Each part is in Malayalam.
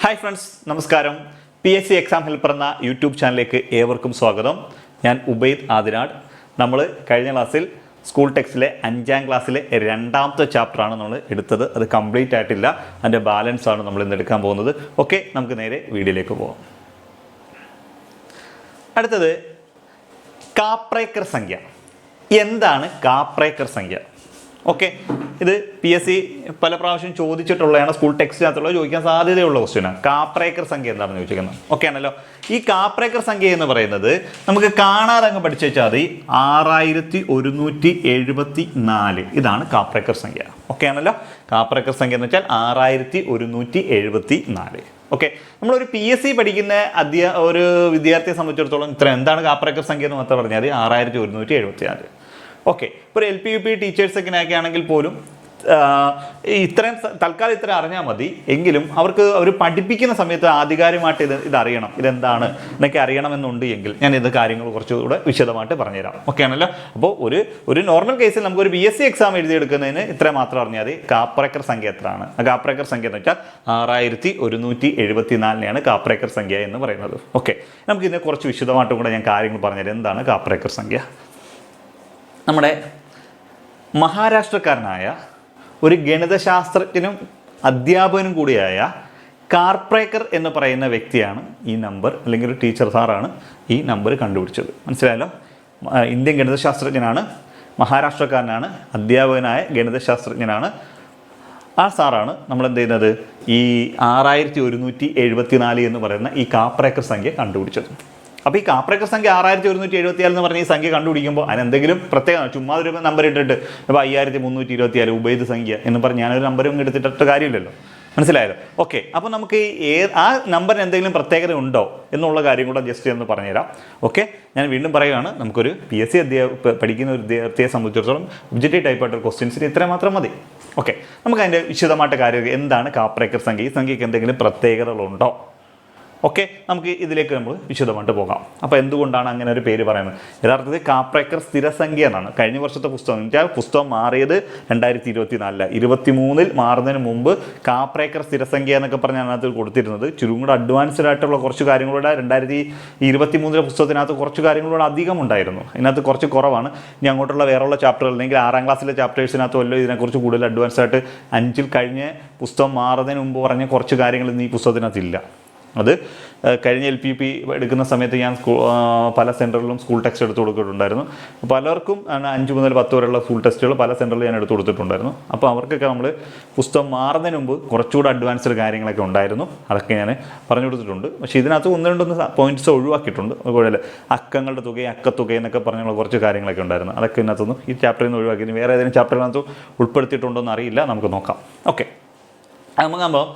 ഹായ് ഫ്രണ്ട്സ്, നമസ്കാരം. PSC എക്സാം ഹെൽപ്പർ എന്ന യൂട്യൂബ് ചാനലിലേക്ക് ഏവർക്കും സ്വാഗതം. ഞാൻ ഉബൈദ് ആദിനാട്. നമ്മൾ കഴിഞ്ഞ ക്ലാസ്സിൽ സ്കൂൾ ടെക്സ്റ്റിലെ 5ാം ക്ലാസ്സിലെ 2ാമത്തെ ചാപ്റ്ററാണ് നമ്മൾ എടുത്തത്. അത് കംപ്ലീറ്റ് ആയിട്ടില്ല, അതിൻ്റെ ബാലൻസ് ആണ് നമ്മൾ ഇന്ന് എടുക്കാൻ പോകുന്നത്. ഓക്കെ, നമുക്ക് നേരെ വീഡിയോയിലേക്ക് പോകാം. അടുത്തത് കാപ്രേക്കർ സംഖ്യ. എന്താണ് കാപ്രേക്കർ സംഖ്യ? ഓക്കെ, ഇത് PSC പല പ്രാവശ്യം ചോദിച്ചിട്ടുള്ളതാണ്. സ്കൂൾ ടെക്സ്റ്റിനകത്തുള്ള ചോദിക്കാൻ സാധ്യതയുള്ള ക്വസ്റ്റ്യനാണ്. കാപ്രേക്കർ സംഖ്യ എന്താണെന്ന് ചോദിക്കുന്നത്. ഓക്കെ ആണല്ലോ. ഈ കാപ്രേക്കർ സംഖ്യ എന്ന് പറയുന്നത് നമുക്ക് കാണാതെ അങ്ങ് പഠിച്ചു വെച്ചാൽ മതി. 6174 ഇതാണ് കാപ്രേക്കർ സംഖ്യ. ഓക്കെ ആണല്ലോ. കാപ്രേക്കർ സംഖ്യ എന്ന് വെച്ചാൽ 6174. ഓക്കെ, നമ്മളൊരു PSC പഠിക്കുന്ന ഒരു വിദ്യാർത്ഥിയെ സംബന്ധിച്ചിടത്തോളം ഇത്ര എന്താണ് കാപ്രേക്കർ സംഖ്യ എന്ന് മാത്രം പറഞ്ഞാൽ 6174. ഓക്കെ, ഇപ്പോൾ LP UP ടീച്ചേഴ്സൊക്കെ ആണെങ്കിൽ പോലും ഇത്രയും തൽക്കാലം ഇത്ര അറിഞ്ഞാൽ മതി. എങ്കിലും അവർ പഠിപ്പിക്കുന്ന സമയത്ത് ആധികാരികമായിട്ട് ഇത് അറിയണം, ഇതെന്താണ് എന്നൊക്കെ അറിയണമെന്നുണ്ട് എങ്കിൽ ഞാൻ ഇത് കാര്യങ്ങൾ കുറച്ചുകൂടെ വിശദമായിട്ട് പറഞ്ഞുതരാം. ഓക്കെ ആണല്ലോ. അപ്പോൾ ഒരു നോർമൽ കേസിൽ നമുക്കൊരു PSC എക്സാം എഴുതിയെടുക്കുന്നതിന് ഇത്ര മാത്രം അറിഞ്ഞാൽ മതി. കാപ്രേക്കർ സംഖ്യ എത്രയാണ്? കാപ്രേക്കർ സംഖ്യ എന്ന് വെച്ചാൽ 6174 കാപ്രേക്കർ സംഖ്യ എന്ന് പറയുന്നത്. ഓക്കെ, നമുക്കിതിനെ കുറച്ച് വിശദമായിട്ടും കൂടെ ഞാൻ കാര്യങ്ങൾ പറഞ്ഞുതരാം. എന്താണ് കാപ്രേക്കർ സംഖ്യ? നമ്മുടെ മഹാരാഷ്ട്രക്കാരനായ ഒരു ഗണിതശാസ്ത്രജ്ഞനും അധ്യാപകനും കൂടിയായ കാപ്രേക്കർ എന്ന് പറയുന്ന വ്യക്തിയാണ് ഈ നമ്പർ, അല്ലെങ്കിൽ ഒരു ടീച്ചർ സാറാണ് ഈ നമ്പർ കണ്ടുപിടിച്ചത്. മനസ്സിലായല്ലോ. ഇന്ത്യൻ ഗണിതശാസ്ത്രജ്ഞനാണ്, മഹാരാഷ്ട്രക്കാരനാണ്, അധ്യാപകനായ ഗണിതശാസ്ത്രജ്ഞനാണ്. ആ സാറാണ് നമ്മൾ എന്ത് ചെയ്യുന്നത്, ഈ 6174 എന്ന് പറയുന്ന ഈ കാപ്രേക്കർ സംഖ്യ കണ്ടുപിടിച്ചത്. അപ്പോൾ ഈ കാപ്രേക്കർ സംഖ്യ 6174 എന്ന് പറഞ്ഞ ഈ സംഖ്യ കണ്ടുപിടിക്കുമ്പോൾ അതിനെന്തെങ്കിലും പ്രത്യേകം ചുമ്മാ ഒരു നമ്പർ ഇട്ടിട്ട് ഇപ്പോൾ 5324 ഉബൈദ് സംഖ്യ എന്ന് പറഞ്ഞ് ഞാനൊരു നമ്പരും എടുത്തിട്ട് കാര്യമില്ലല്ലോ. മനസ്സിലായല്ലോ. ഓക്കെ, അപ്പോൾ നമുക്ക് ആ നമ്പറിന് എന്തെങ്കിലും പ്രത്യേകത ഉണ്ടോ എന്നുള്ള കാര്യം കൂടെ ജസ്റ്റ് ഒന്ന് പറഞ്ഞുതരാം. ഓക്കെ, ഞാൻ വീണ്ടും പറയുകയാണ്. നമുക്കൊരു PSC പഠിക്കുന്ന ഒരു വിദ്യാർത്ഥിയെ സംബന്ധിച്ചിടത്തോളം ഒബ്ജക്റ്റീവ് ടൈപ്പായിട്ടൊരു ക്വസ്റ്റ്യൻസിന് ഇത്ര മാത്രം മതി. ഓക്കെ, നമുക്ക് അതിൻ്റെ വിശദമായിട്ട് കാര്യം എന്താണ് കാപ്രേക്കർ സംഖ്യ, ഈ സംഖ്യയ്ക്ക് എന്തെങ്കിലും പ്രത്യേകതകളുണ്ടോ? ഓക്കെ, നമുക്ക് ഇതിലേക്ക് നമ്മൾ വിശദമായിട്ട് പോകാം. അപ്പോൾ എന്തുകൊണ്ടാണ് അങ്ങനെ ഒരു പേര് പറയുന്നത്? യഥാർത്ഥത്തിൽ കാപ്രേക്കർ സ്ഥിരസംഖ്യ എന്നാണ് കഴിഞ്ഞ വർഷത്തെ പുസ്തകം. വെച്ചാൽ പുസ്തകം മാറിയത് 2024 23 മാറുന്നതിന് മുമ്പ് കാപ്രേക്കർ സ്ഥിരസംഖ്യ എന്നൊക്കെ പറഞ്ഞ് അതിനകത്ത് കൊടുത്തിരുന്നത്. ചുരുങ്ങും കൂടെ അഡ്വാൻസ്ഡ് ആയിട്ടുള്ള കുറച്ച് കാര്യങ്ങളുടെ 2023 പുസ്തകത്തിനകത്ത് കുറച്ച് കാര്യങ്ങളോട് അധികം ഉണ്ടായിരുന്നു. ഇതിനകത്ത് കുറച്ച് കുറവാണ്. ഇനി അങ്ങോട്ടുള്ള വേറെയുള്ള ചാപ്റ്ററുകൾ അല്ലെങ്കിൽ 6ാം ക്ലാസ്സിലെ ചാപ്റ്റേഴ്സിനകത്ത് വല്ലതും ഇതിനെക്കുറിച്ച് കൂടുതൽ അഡ്വാൻസ്ഡ് ആയിട്ട് 5ൽ കഴിഞ്ഞ പുസ്തകം മാറുന്നതിന് മുമ്പ് പറഞ്ഞ കുറച്ച് കാര്യങ്ങൾ ഇന്ന് ഈ പുസ്തകത്തിനകത്തില്ല. അത് കഴിഞ്ഞ LP UP എടുക്കുന്ന സമയത്ത് ഞാൻ പല സെൻറ്ററിലും സ്കൂൾ ടെക്സ്റ്റ് എടുത്ത് കൊടുത്തിട്ടുണ്ടായിരുന്നു. പലർക്കും 5 മുതൽ 10 വരെയുള്ള സ്കൂൾ ടെസ്റ്റുകൾ പല സെൻറ്ററിൽ ഞാൻ എടുത്ത് കൊടുത്തിട്ടുണ്ടായിരുന്നു. അപ്പോൾ അവർക്കൊക്കെ നമ്മൾ പുസ്തകം മാറുന്നതിന് മുമ്പ് കുറച്ചുകൂടെ അഡ്വാൻസ്ഡ് കാര്യങ്ങളൊക്കെ ഉണ്ടായിരുന്നു. അതൊക്കെ ഞാൻ പറഞ്ഞു കൊടുത്തിട്ടുണ്ട്. പക്ഷേ ഇതിനകത്ത് 1-2 പോയിന്റ്സ് ഒഴിവാക്കിയിട്ടുണ്ട്. അതുപോലെ അക്കങ്ങളുടെ തുക, അക്കത്തുക എന്നൊക്കെ പറഞ്ഞുള്ള കുറച്ച് കാര്യങ്ങളൊക്കെ ഉണ്ടായിരുന്നു. അതൊക്കെ ഇതിനകത്തൊന്നും ഈ ചാപ്റ്ററിൽ നിന്ന് ഒഴിവാക്കി. വേറെ ഏതെങ്കിലും ചാപ്റ്ററിനകത്ത് ഉൾപ്പെടുത്തിയിട്ടുണ്ടോ എന്ന് അറിയില്ല, നമുക്ക് നോക്കാം. ഓക്കെ, നമുക്കാകുമ്പോൾ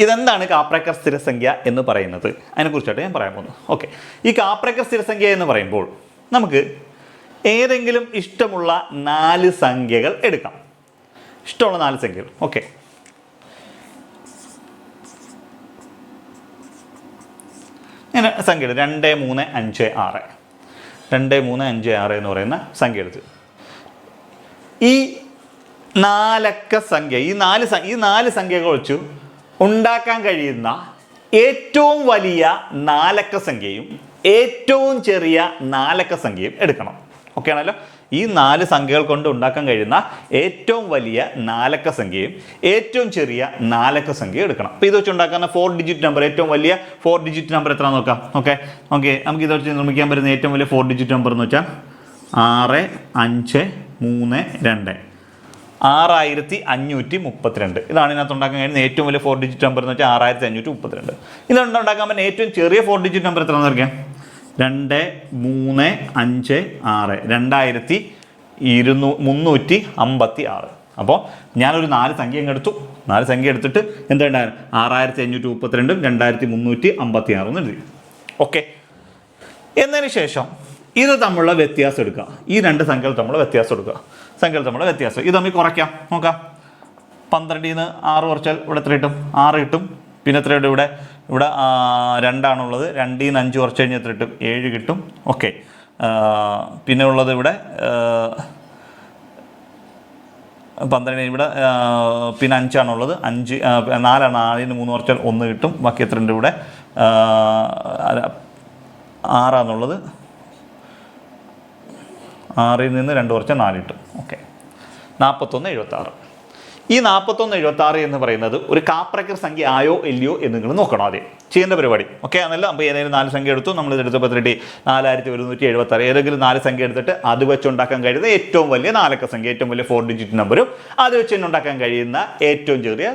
ഇതെന്താണ് കാപ്രേക്കർ സ്ഥിരസംഖ്യ എന്ന് പറയുന്നത്, അതിനെക്കുറിച്ചായിട്ട് ഞാൻ പറയാൻ പോകുന്നു. ഓക്കെ, ഈ കാപ്രേക്കർ സ്ഥിരസംഖ്യ എന്ന് പറയുമ്പോൾ നമുക്ക് ഏതെങ്കിലും ഇഷ്ടമുള്ള 4 സംഖ്യകൾ എടുക്കാം. ഇഷ്ടമുള്ള 4 സംഖ്യകൾ. ഓക്കെ, ഇങ്ങനെ സംഖ്യ എടുത്ത് 2, 3, 5, 6 2, 3, 5, 6 എന്ന് പറയുന്ന സംഖ്യ എടുത്ത് ഈ 4 അക്ക സംഖ്യ ഈ 4 സംഖ്യകൾ വെച്ചു ഉണ്ടാക്കാൻ കഴിയുന്ന ഏറ്റവും വലിയ 4 അക്ക സംഖ്യയും ഏറ്റവും ചെറിയ 4 അക്ക സംഖ്യയും എടുക്കണം. ഓക്കെ ആണല്ലോ. ഈ 4 സംഖ്യകൾ കൊണ്ട് ഉണ്ടാക്കാൻ കഴിയുന്ന ഏറ്റവും വലിയ 4 അക്ക സംഖ്യയും ഏറ്റവും ചെറിയ 4 അക്ക സംഖ്യയും എടുക്കണം. അപ്പോൾ ഇത് വെച്ച് ഉണ്ടാക്കുന്ന 4 ഡിജിറ്റ് നമ്പർ, ഏറ്റവും വലിയ 4 ഡിജിറ്റ് നമ്പർ എത്ര നോക്കാം. ഓക്കെ, നമുക്ക് ഇത് വെച്ച് നിർമ്മിക്കാൻ പറ്റുന്ന ഏറ്റവും വലിയ 4 ഡിജിറ്റ് നമ്പർ എന്ന് വെച്ചാൽ 6532 6532. ഇതാണ് ഇതിനകത്ത് ഉണ്ടാക്കാൻ കഴിയുന്ന ഏറ്റവും വലിയ 4 ഡിജിറ്റ് നമ്പർ എന്ന് വെച്ചാൽ 6532. ഇതുകൊണ്ട് ഉണ്ടാക്കാൻ പറ്റുന്ന ഏറ്റവും ചെറിയ 4 ഡിജിറ്റ് നമ്പർ എത്ര നോക്കാം. 2356 2356. അപ്പോൾ ഞാനൊരു 4 സംഖ്യ എടുത്തു. 4 സംഖ്യ എടുത്തിട്ട് എന്തുണ്ടായിരുന്നു 6532 2356 എന്ന് എഴുതി. ഓക്കെ, എന്നതിന് ശേഷം ഇത് തമ്മിലുള്ള വ്യത്യാസം എടുക്കുക. ഈ 2 സംഖ്യകൾ തമ്മിലുള്ള വ്യത്യാസം എടുക്കുക. ഇത് തമ്മിൽ കുറയ്ക്കാം. നോക്കാം. 12ൽ നിന്ന് 6 കുറച്ചാൽ ഇവിടെ എത്ര കിട്ടും? 6 കിട്ടും. പിന്നെ എത്രയുണ്ട് ഇവിടെ 2 2ൽ നിന്ന് 5 കുറച്ച് കഴിഞ്ഞാൽ എത്ര കിട്ടും? 7 കിട്ടും. ഓക്കെ, പിന്നെ ഉള്ളത് ഇവിടെ 12 ഇവിടെ പിന്നെ 5ആണുള്ളത്. 5 4ആണ്. 4-ന് 3 കുറച്ചാൽ 1 കിട്ടും. ബാക്കി എത്ര ഉണ്ട് ഇവിടെ? 6ആണുള്ളത്. 6-ൽ നിന്ന് 2 കുറച്ചാൽ 4 കിട്ടും. ഓക്കെ, 4176. ഈ 4176 എന്ന് പറയുന്നത് ഒരു കാപ്രക്കർ സംഖ്യ ആയോ ഇല്ലയോ എന്ന് നിങ്ങൾ നോക്കണം ആദ്യം ചെയ്യേണ്ട പരിപാടി. ഓക്കെ, അതല്ല അപ്പോൾ ഏതെങ്കിലും 4 സംഖ്യ എടുത്തു, നമ്മൾ ഇതെടുത്തപ്പോൾ 4176. ഏതെങ്കിലും 4 സംഖ്യ എടുത്തിട്ട് അത് വെച്ച് ഉണ്ടാക്കാൻ കഴിയുന്ന ഏറ്റവും വലിയ 4 അക്ക സംഖ്യ, ഏറ്റവും വലിയ 4 ഡിജിറ്റ് നമ്പറും അത് വെച്ച് തന്നെ ഉണ്ടാക്കാൻ കഴിയുന്ന ഏറ്റവും ചെറിയ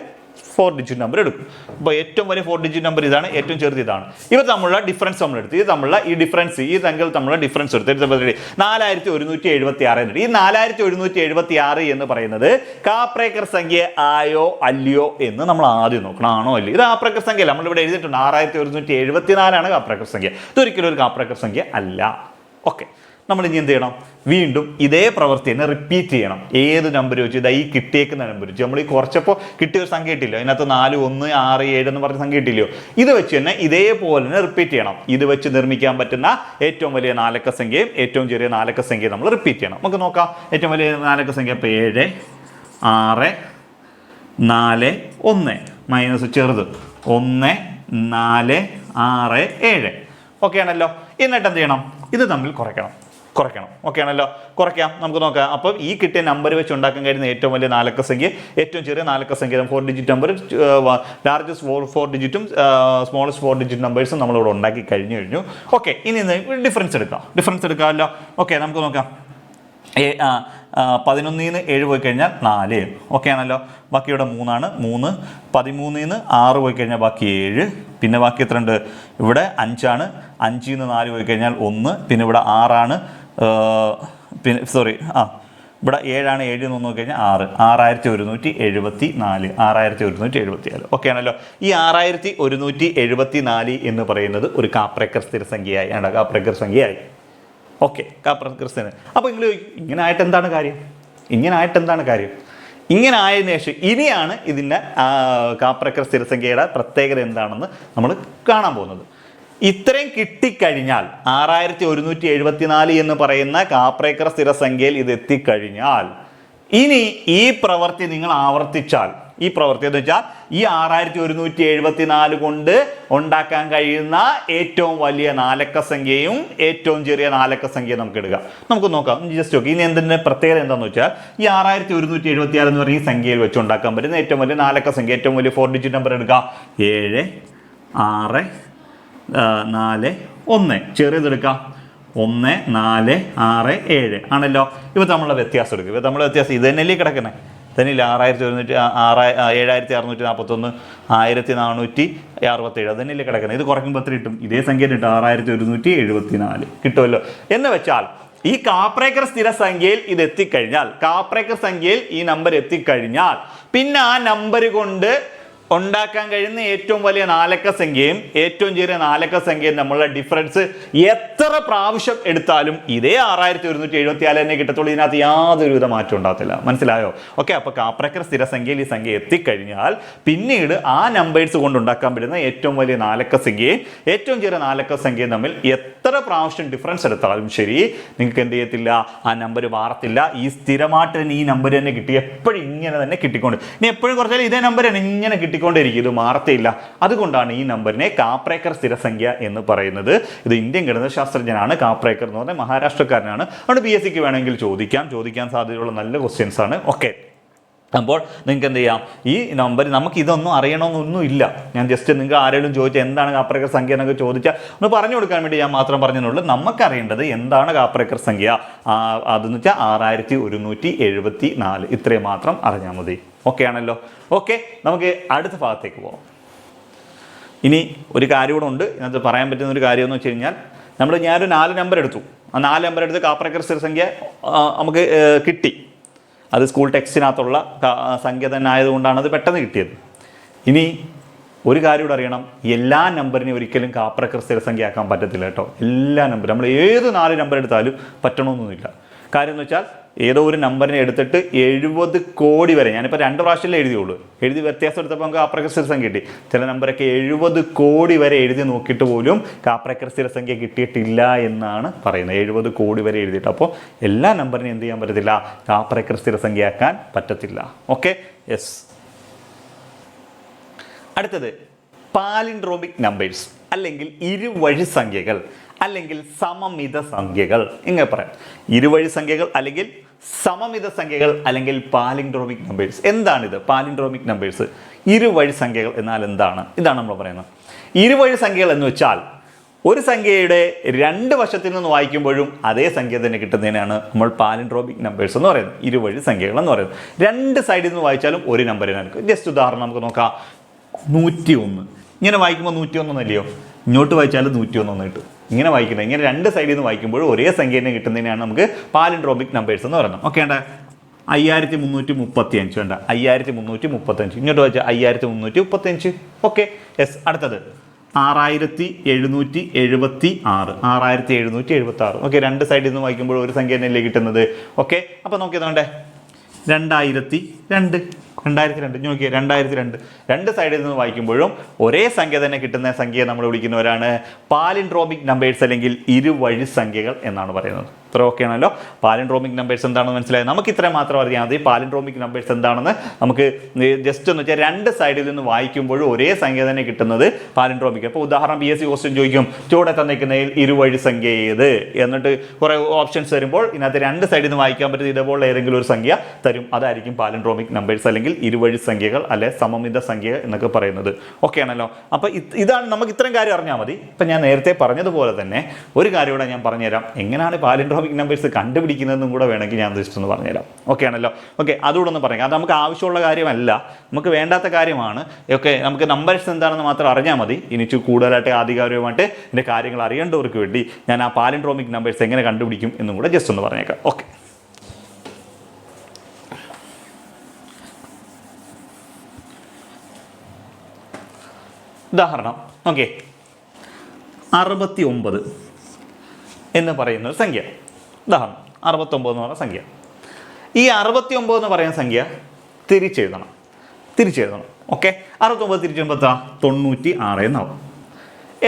4 ഡിജിറ്റ് നമ്പർ എടുക്കും. അപ്പോൾ ഏറ്റവും വലിയ 4 ഡിജിറ്റ് നമ്പർ ഇതാണ്, ഏറ്റവും ചെറുത് ഇതാണ്. ഇവർ തമ്മിലുള്ള ഡിഫറൻസ് നമ്മൾ എടുത്ത്, ഇത് തമ്മിലുള്ള ഈ ഡിഫറൻസ്, ഈ സംഖ്യകൾ തമ്മിലുള്ള ഡിഫറൻസ് എടുത്ത് 4176 ഈ 4176 എന്ന് പറയുന്നത് കാപ്രേക്കർ സംഖ്യ ആയോ അല്ലയോ എന്ന് നമ്മൾ ആദ്യം നോക്കണം. ആണോ അല്ലയോ? ഇത് കാപ്രേക്കർ സംഖ്യ അല്ല, നമ്മളിവിടെ എഴുതിയിട്ടുണ്ട് 6174 കാപ്രേക്കർ സംഖ്യ. ഇതൊരിക്കലും ഒരു കാപ്രേക്കർ സംഖ്യ അല്ല. ഓക്കെ, നമ്മൾ ഇനി എന്ത് ചെയ്യണം? വീണ്ടും ഇതേ പ്രവൃത്തി തന്നെ റിപ്പീറ്റ് ചെയ്യണം. ഏത് നമ്പർ വെച്ച്? ഇതാ ഈ കിട്ടിയേക്കുന്ന നമ്പർ വെച്ച് നമ്മൾ ഈ കുറച്ചപ്പോൾ കിട്ടിയ ഒരു സംഖ്യ കിട്ടില്ലോ, അതിനകത്ത് 4 1 6 7 എന്ന് പറഞ്ഞ സംഖ്യ കിട്ടില്ലയോ? ഇത് വെച്ച് തന്നെ ഇതേപോലെ തന്നെ റിപ്പീറ്റ് ചെയ്യണം. ഇത് വെച്ച് നിർമ്മിക്കാൻ പറ്റുന്ന ഏറ്റവും വലിയ 4 അക്ക സംഖ്യയും ഏറ്റവും ചെറിയ 4 അക്ക സംഖ്യയും നമ്മൾ റിപ്പീറ്റ് ചെയ്യണം. നമുക്ക് നോക്കാം. ഏറ്റവും വലിയ 4 അക്ക സംഖ്യ ഇപ്പോൾ 7 6 4 1 മൈനസ് ചെറുത് 1 4 6 7. ഓക്കെ ആണല്ലോ. എന്നിട്ട് എന്ത് ചെയ്യണം? ഇത് തമ്മിൽ കുറയ്ക്കണം. ഓക്കെ ആണല്ലോ, കുറയ്ക്കാം. നമുക്ക് നോക്കാം. അപ്പം ഈ കിട്ടിയ നമ്പർ വെച്ച് ഉണ്ടാക്കാൻ കഴിയുന്ന ഏറ്റവും വലിയ 4 അക്ക സംഖ്യ, ഏറ്റവും ചെറിയ 4 അക്ക സംഖ്യ, 4 ഡിജിറ്റ് നമ്പർ, ലാർജസ്റ്റ് 4 ഡിജിറ്റും സ്മോളസ്റ്റ് 4 ഡിജിറ്റ് നമ്പേഴ്സും നമ്മളിവിടെ ഉണ്ടാക്കി കഴിഞ്ഞു. ഓക്കെ, ഇനി ഡിഫറൻസ് എടുക്കാമല്ലോ. ഓക്കെ, നമുക്ക് നോക്കാം. 11-ന് 7 പോയി കഴിഞ്ഞാൽ 4. ഓക്കെ ആണല്ലോ. ബാക്കി ഇവിടെ 3 ആണ്. 3 13-ന് 6 പോയി കഴിഞ്ഞാൽ ബാക്കി 7. പിന്നെ ബാക്കി എത്ര ഉണ്ട്? ഇവിടെ 5ആണ്. 5-ന് 4 പോയി കഴിഞ്ഞാൽ 1. പിന്നെ ഇവിടെ 6ആണ്. പിന്നെ ഇവിടെ 7ആണ്. 7-ന് 1 പോയി കഴിഞ്ഞാൽ 6. 6174. 6174. ഓക്കെ ആണല്ലോ. ഈ 6174 എന്ന് പറയുന്നത് ഒരു കാപ്രേക്കർ സ്ഥിരസംഖ്യയായി. കാപ്രേക്കർ സംഖ്യയായി. ഓക്കെ, കാപ്രേക്കർ സ്ഥിര. അപ്പോൾ നിങ്ങൾ ഇങ്ങനെ ആയിട്ട് എന്താണ് കാര്യം? ഇങ്ങനെ ആയതിനു ശേഷം ഇനിയാണ് ഇതിൻ്റെ കാപ്രേക്കർ സ്ഥിരസംഖ്യയുടെ പ്രത്യേകത എന്താണെന്ന് നമ്മൾ കാണാൻ പോകുന്നത്. ഇത്രയും കിട്ടിക്കഴിഞ്ഞാൽ 6174 എന്ന് പറയുന്ന കാപ്രേക്കർ സ്ഥിരസംഖ്യയിൽ ഇത് എത്തിക്കഴിഞ്ഞാൽ ഇനി ഈ പ്രവൃത്തി നിങ്ങൾ ആവർത്തിച്ചാൽ, ഈ പ്രവൃത്തി എന്ന് വെച്ചാൽ ഈ 6174 കൊണ്ട് ഉണ്ടാക്കാൻ കഴിയുന്ന ഏറ്റവും വലിയ 4 അക്ക സംഖ്യയും ഏറ്റവും ചെറിയ 4 അക്ക സംഖ്യയും നമുക്ക് എടുക്കാം. നമുക്ക് നോക്കാം, ജസ്റ്റ് നോക്കി. ഇനി എന്തിൻ്റെ പ്രത്യേകത എന്താണെന്ന് വെച്ചാൽ ഈ 6176 എന്ന് പറയുന്ന ഈ സംഖ്യയിൽ വെച്ച് ഉണ്ടാക്കാൻ പറ്റുന്ന ഏറ്റവും വലിയ 4 അക്ക സംഖ്യ, ഏറ്റവും വലിയ 4 ഡിജിറ്റ് നമ്പർ എടുക്കാം. 7 6 4 1. ചെറിയതെടുക്കാം. 1 4 6 7 ആണല്ലോ. ഇവ തമ്മിലുള്ള വ്യത്യാസം എടുക്കും. ഇവ തമ്മിലുള്ള വ്യത്യാസം ഇത് തന്നെയല്ലേ കിടക്കുന്നത്? തന്നെയില്ല. 7641 1467 അത് തന്നെയല്ലേ കിടക്കുന്നത്? ഇത് കുറയ്ക്കുമ്പോൾ എത്ര കിട്ടും? ഇതേ സംഖ്യ കിട്ടും. 6174 കിട്ടുമല്ലോ. എന്ന് വെച്ചാൽ ഈ കാപ്രേക്കർ സ്ഥിരസംഖ്യയിൽ ഇത് എത്തിക്കഴിഞ്ഞാൽ, കാപ്രേക്കർ സംഖ്യയിൽ ഈ നമ്പർ എത്തിക്കഴിഞ്ഞാൽ പിന്നെ ആ നമ്പർ കൊണ്ട് ഉണ്ടാക്കാൻ കഴിയുന്ന ഏറ്റവും വലിയ 4 അക്ക സംഖ്യയും ഏറ്റവും ചെറിയ 4 അക്ക സംഖ്യയും നമ്മളുടെ ഡിഫറൻസ് എത്ര പ്രാവശ്യം എടുത്താലും ഇതേ 6174 തന്നെ കിട്ടത്തുള്ളൂ. ഇതിനകത്ത് യാതൊരുവിധ മാറ്റം ഉണ്ടാകത്തില്ല. മനസ്സിലായോ? ഓക്കെ, അപ്പോൾ കാപ്രേക്കർ സ്ഥിരസംഖ്യയിൽ ഈ സംഖ്യ എത്തിക്കഴിഞ്ഞാൽ പിന്നീട് ആ നമ്പേഴ്സ് കൊണ്ട് ഉണ്ടാക്കാൻ പറ്റുന്ന ഏറ്റവും വലിയ 4 അക്ക സംഖ്യയും ഏറ്റവും ചെറിയ 4 അക്ക സംഖ്യയും തമ്മിൽ എത്ര പ്രാവശ്യം ഡിഫറൻസ് എടുത്താലും ശരി, നിങ്ങൾക്ക് എന്ത് ചെയ്യത്തില്ല? ആ നമ്പർ മാറത്തില്ല. ഈ സ്ഥിരമായിട്ട് തന്നെ ഈ നമ്പർ തന്നെ കിട്ടി, എപ്പോഴും ഇങ്ങനെ തന്നെ കിട്ടിക്കൊണ്ട്, ഇനി എപ്പോഴും കുറച്ചാൽ ഇതേ നമ്പർ തന്നെ ഇങ്ങനെ കിട്ടിക്കൊണ്ടിരിക്കും. ഇത് മാറത്തില്ല. അതുകൊണ്ടാണ് ഈ നമ്പറിനെ കാപ്രേക്കർ സ്ഥിരസംഖ്യ എന്ന് പറയുന്നത്. ഇത് ഇന്ത്യൻ ഗണിതശാസ്ത്രജ്ഞനാണ് കാപ്രേക്കർ എന്ന് പറഞ്ഞാൽ, മഹാരാഷ്ട്രക്കാരനാണ്. അതുകൊണ്ട് PSCക്ക് വേണമെങ്കിൽ ചോദിക്കാൻ സാധ്യതയുള്ള നല്ല ക്വസ്റ്റ്യൻസ് ആണ്. ഓക്കെ, അപ്പോൾ നിങ്ങൾക്ക് എന്ത് ചെയ്യാം? ഈ നമ്പർ നമുക്ക് ഇതൊന്നും അറിയണമെന്നൊന്നും ഇല്ല. ഞാൻ ജസ്റ്റ് നിങ്ങൾക്ക് ആരെങ്കിലും ചോദിച്ചാൽ എന്താണ് കാപ്രേക്കർ സംഖ്യ എന്നൊക്കെ ചോദിച്ചാൽ ഒന്ന് പറഞ്ഞു കൊടുക്കാൻ വേണ്ടി ഞാൻ മാത്രം പറഞ്ഞതിനുള്ളൂ. നമുക്കറിയേണ്ടത് എന്താണ് കാപ്രേക്കർ സംഖ്യ അതെന്ന് വെച്ചാൽ 6174. ഇത്രയും മാത്രം അറിഞ്ഞാൽ മതി. ഓക്കെ ആണല്ലോ. ഓക്കെ, നമുക്ക് അടുത്ത ഭാഗത്തേക്ക് പോകാം. ഇനി ഒരു കാര്യം കൂടെ ഉണ്ട് ഇതിനകത്ത് പറയാൻ പറ്റുന്ന ഒരു കാര്യം എന്ന് വെച്ച് കഴിഞ്ഞാൽ, ഞാനൊരു 4 നമ്പർ എടുത്തു. ആ 4 നമ്പർ എടുത്ത് കാപ്രേക്കർ സ്ഥിരസംഖ്യ നമുക്ക് കിട്ടി. അത് സ്കൂൾ ടെക്സ്റ്റിനകത്തുള്ള സംഖ്യ തന്നെ ആയതുകൊണ്ടാണ് അത് പെട്ടെന്ന് കിട്ടിയത്. ഇനി ഒരു കാര്യം കൂടെ അറിയണം, എല്ലാ നമ്പറിനെയും ഒരിക്കലും കാപ്രേക്കർ സ്ഥിരസംഖ്യ ആക്കാൻ പറ്റത്തില്ല കേട്ടോ. എല്ലാ നമ്പറും നമ്മൾ ഏത് 4 നമ്പർ എടുത്താലും പറ്റണമെന്നൊന്നുമില്ല. കാര്യം എന്ന് വെച്ചാൽ ഏതോ ഒരു നമ്പറിനെ എടുത്തിട്ട് 70 കോടി വരെ, ഞാനിപ്പോൾ 2 പ്രാവശ്യമല്ലേ എഴുതിയുള്ളൂ, എഴുതി വ്യത്യാസം എടുത്തപ്പോൾ നമുക്ക് കാപ്രേക്കർ സ്ഥിരസംഖ്യ കിട്ടി. ചില നമ്പറൊക്കെ 70 കോടി വരെ എഴുതി നോക്കിയിട്ട് പോലും കാപ്രേക്കർ സ്ഥിരസംഖ്യ കിട്ടിയിട്ടില്ല എന്നാണ് പറയുന്നത്. 70 കോടി വരെ എഴുതിയിട്ട്. അപ്പോൾ എല്ലാ നമ്പറിനും എന്ത് ചെയ്യാൻ പറ്റത്തില്ല, കാപ്രേക്കർ സ്ഥിരസംഖ്യയാക്കാൻ പറ്റത്തില്ല. Okay, yes. അടുത്തത് പാലിൻഡ്രോമിക് നമ്പേഴ്സ് അല്ലെങ്കിൽ ഇരുവഴി സംഖ്യകൾ അല്ലെങ്കിൽ സമമിത സംഖ്യകൾ. ഇങ്ങനെ പറയാം, ഇരുവഴി സംഖ്യകൾ അല്ലെങ്കിൽ സമമിത സംഖ്യകൾ അല്ലെങ്കിൽ പാലിൻഡ്രോമിക് നമ്പേഴ്സ്. എന്താണിത് പാലിൻഡ്രോമിക് നമ്പേഴ്സ്? ഇരുവഴി സംഖ്യകൾ എന്നാൽ എന്താണ്? ഇതാണ് നമ്മൾ പറയുന്നത്. ഇരുവഴി സംഖ്യകൾ എന്ന് വെച്ചാൽ ഒരു സംഖ്യയുടെ 2 വശത്തിൽ നിന്ന് വായിക്കുമ്പോഴും അതേ സംഖ്യ തന്നെ കിട്ടുന്നതിനാണ് നമ്മൾ പാലിൻഡ്രോമിക് നമ്പേഴ്സ് എന്ന് പറയുന്നത്, ഇരുവഴി സംഖ്യകൾ എന്ന് പറയുന്നത്. 2 സൈഡിൽ നിന്ന് വായിച്ചാലും ഒരു നമ്പറിനാണ്. ജസ്റ്റ് ഉദാഹരണം നമുക്ക് നോക്കാം. 101 ഇങ്ങനെ വായിക്കുമ്പോൾ 101 എന്നല്ലയോ, ഇങ്ങോട്ട് വായിച്ചാലും 101 കിട്ടും. ഇങ്ങനെ വായിക്കുന്നത്, ഇങ്ങനെ 2 സൈഡിൽ നിന്ന് വായിക്കുമ്പോൾ ഒരേ സംഖ്യ തന്നെ കിട്ടുന്നതിനാണ് നമുക്ക് പാലിൻഡ്രോമിക് നമ്പേഴ്സ് എന്ന് പറയുന്നത്. ഓക്കെ, വേണ്ട 5335 വേണ്ട 5335, ഇങ്ങോട്ട് വായിച്ചാൽ 5335. Okay, yes. അടുത്തത് 6776 6776. ഓക്കെ, 2 സൈഡിൽ നിന്ന് വായിക്കുമ്പോൾ ഒരു സംഖ്യ തന്നെയല്ലേ കിട്ടുന്നത്. ഓക്കെ, അപ്പോൾ നോക്കിയതുകൊണ്ടേ 2002 നോക്കിയാൽ 2002. 2 സൈഡിൽ നിന്ന് വായിക്കുമ്പോഴും ഒരേ സംഖ്യ തന്നെ കിട്ടുന്ന സംഖ്യയെ നമ്മൾ വിളിക്കുന്നവരാണ് പാലിൻഡ്രോമിക് നമ്പേഴ്സ് അല്ലെങ്കിൽ ഇരുവഴി സംഖ്യകൾ എന്നാണ് പറയുന്നത്. ഇത്ര ഓക്കെ ആണല്ലോ. പാലിൻഡ്രോമിക് നമ്പേഴ്സ് എന്താണെന്ന് മനസ്സിലായത്. നമുക്ക് ഇത്രയും മാത്രം അറിയാം മതി. പാലിൻഡ്രോമിക് നമ്പേഴ്സ് എന്താണെന്ന് നമുക്ക് ജസ്റ്റ് എന്ന് വെച്ചാൽ 2 സൈഡിൽ നിന്ന് വായിക്കുമ്പോഴും ഒരേ സംഖ്യ തന്നെ കിട്ടുന്നത് പാലിൻഡ്രോമിക്. അപ്പോൾ ഉദാഹരണം PSC ക്വസ്റ്റ്യൻ ചോദിക്കും, ചുവടെ തന്നിരിക്കുന്നതിൽ ഇരുവഴി സംഖ്യ ഏത് എന്നിട്ട് കുറേ ഓപ്ഷൻസ് വരുമ്പോൾ ഇതിനകത്ത് 2 സൈഡിൽ നിന്ന് വായിക്കാൻ പറ്റുന്ന ഇതേപോലെ ഏതെങ്കിലും ഒരു സംഖ്യ തരും. അതായിരിക്കും പാലിൻഡ്രോമിക് നമ്പേഴ്സ് അല്ലെങ്കിൽ ഇരുവഴി സംഖ്യകൾ അല്ലെ സമമിത സംഖ്യ എന്നൊക്കെ പറയുന്നത്. ഓക്കെ ആണല്ലോ. അപ്പോൾ ഇതാണ്, നമുക്ക് ഇത്രയും കാര്യം അറിഞ്ഞാൽ മതി. ഇപ്പം ഞാൻ നേരത്തെ പറഞ്ഞതുപോലെ തന്നെ ഒരു കാര്യം കൂടെ ഞാൻ പറഞ്ഞുതരാം. എങ്ങനെയാണ് പാലിൻഡ്രോമിക് നമ്പേഴ്സ് കണ്ടുപിടിക്കുന്നതെന്നും കൂടെ വേണമെങ്കിൽ ഞാൻ ജസ്റ്റ് ഒന്ന് പറഞ്ഞുതരാം. ഓക്കെ ആണല്ലോ. ഓക്കെ, അതുകൂടെ ഒന്ന് പറയാം. അത് നമുക്ക് ആവശ്യമുള്ള കാര്യമല്ല, നമുക്ക് വേണ്ടാത്ത കാര്യമാണ്. ഓക്കെ, നമുക്ക് നമ്പേഴ്സ് എന്താണെന്ന് മാത്രം അറിഞ്ഞാൽ മതി. ഇനി കൂടുതലായിട്ട് ആധികാരികമായിട്ട് ഇതിൻ്റെ കാര്യങ്ങൾ അറിയേണ്ടവർക്ക് വേണ്ടി ഞാൻ ആ പാലിൻഡ്രോമിക് നമ്പേഴ്സ് എങ്ങനെ കണ്ടുപിടിക്കും എന്നും കൂടെ ജസ്റ്റ് ഒന്ന് പറഞ്ഞേക്കാം. ഓക്കെ, ഉദാഹരണം ഓക്കെ, 69 എന്ന് പറയുന്ന ഒരു സംഖ്യ. ഉദാഹരണം 69 എന്ന് പറയുന്ന സംഖ്യ. ഈ 69 എന്ന് പറയുന്ന സംഖ്യ തിരിച്ചെഴുതണം. ഓക്കെ, 69 തിരിച്ചെഴുതുമ്പോൾ 96 എന്നാവും.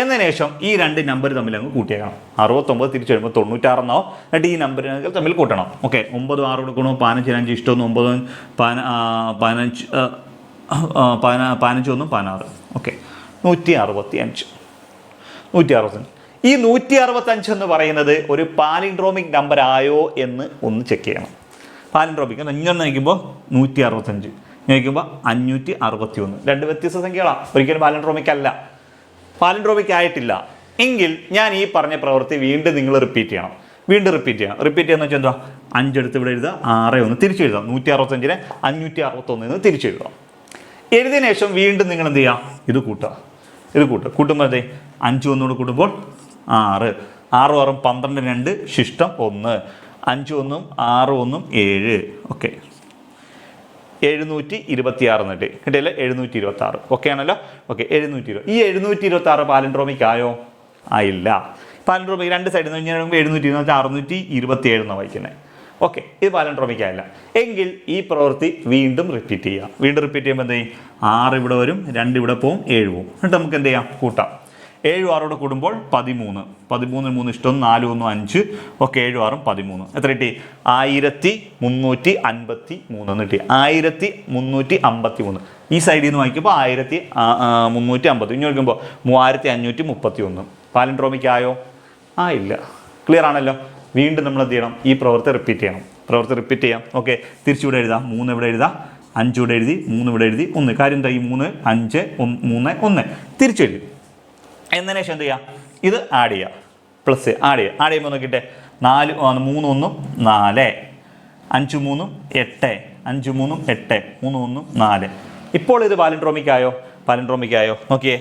എന്നതിന് ശേഷം ഈ 2 നമ്പർ തമ്മിൽ അങ്ങ് കൂട്ടിയേക്കണം. 69 തിരിച്ചെഴുതുമ്പോൾ 96 എന്നാവും. എന്നിട്ട് ഈ നമ്പറുകൾ തമ്മിൽ കൂട്ടണം. ഓക്കെ, 9 6 കൊടുക്കണോ, 15 5 ഇഷ്ടമൊന്നും 9 15 15 16. ഓക്കെ, 165. ഈ 165 എന്ന് പറയുന്നത് ഒരു പാലിൻഡ്രോമിക് നമ്പർ ആയോ എന്ന് ഒന്ന് ചെക്ക് ചെയ്യണം. പാലിൻഡ്രോമിക് ഇങ്ങനെ നോക്കുമ്പോൾ 165, നോക്കുമ്പോൾ 561. 2 വ്യത്യസ്ത സംഖ്യകളാണ്. ഒരിക്കലും പാലിൻഡ്രോമിക് അല്ല, പാലിൻഡ്രോമിക് ആയിട്ടില്ല. എങ്കിൽ ഞാൻ ഈ പറഞ്ഞ പ്രവൃത്തി വീണ്ടും നിങ്ങൾ റിപ്പീറ്റ് ചെയ്യണം. റിപ്പീറ്റ് ചെയ്യുന്ന വെച്ചാൽ എന്താ, 5 എടുത്ത് ഇവിടെ എഴുതുക, 6 ഒന്ന് തിരിച്ചെഴുതാം. 165നെ 561 എന്ന് തിരിച്ചെഴുതാം. എഴുതിയതിനു ശേഷം വീണ്ടും നിങ്ങൾ എന്ത് ചെയ്യുക, ഇത് കൂട്ടുക. കൂട്ടുമ്പോൾ അതെ 5 ഒന്നുകൂടെ കൂട്ടുമ്പോൾ 6 6 6 12 2 ശിഷ്ടം 1 5 1 6 1 7. ഓക്കെ, 726 എന്നിട്ട് കിട്ടിയല്ലേ, 726. ഓക്കെ ആണല്ലോ. ഓക്കെ, 720. ഈ 726 പാലിൻഡ്രോമിക് ആയോ? ആയില്ല. പാലിൻഡ്രോമിക് 2 സൈഡിൽ നിന്ന് കഴിഞ്ഞാൽ 720 627 എന്നാണ് വായിക്കുന്നത്. ഓക്കെ, ഇത് പാലിൻഡ്രോമിക് ആയില്ല. എങ്കിൽ ഈ പ്രവൃത്തി വീണ്ടും റിപ്പീറ്റ് ചെയ്യുക. ചെയ്യുമ്പോൾ എന്ത് ചെയ്യും, 6 ഇവിടെ വരും, 2 ഇവിടെ പോവും, 7 പോവും. എന്നിട്ട് നമുക്ക് എന്ത് ചെയ്യാം, കൂട്ടാം. 7 6 കൂടുമ്പോൾ 13. 13 3 ഇഷ്ടം 4 1 5. ഓക്കെ, 7 6 13. എത്ര കിട്ടി? 1353 എന്ന് കിട്ടി. 1353. ഈ സൈഡിൽ നിന്ന് വായിക്കുമ്പോൾ 1350. ഇനി നോക്കുമ്പോൾ 3531. പാലിൻഡ്രോമിക് ആയോ? ആയില്ല. ക്ലിയർ ആണല്ലോ. വീണ്ടും നമ്മൾ എന്ത് ചെയ്യണം, ഈ പ്രവൃത്തി റിപ്പീറ്റ് ചെയ്യാം. ഓക്കെ, തിരിച്ചിവിടെ എഴുതാം. 3 ഇവിടെ എഴുതാം, 5 ഇവിടെ എഴുതി, 3 ഇവിടെ എഴുതി, 1. കാര്യം എന്താ, ഈ 3 5 3 1 തിരിച്ചെഴുതി. എന്നതിന് ശേഷം എന്ത് ചെയ്യാം, ഇത് ആഡ് ചെയ്യുക. പ്ലസ് ആഡ് ചെയ്യുമ്പോൾ നോക്കിയിട്ട് 4 3 1 4 5 3 8 5 3 8 3 1 4. ഇപ്പോൾ ഇത് പാലിൻഡ്രോമിക് ആയോ? നോക്കിയേ,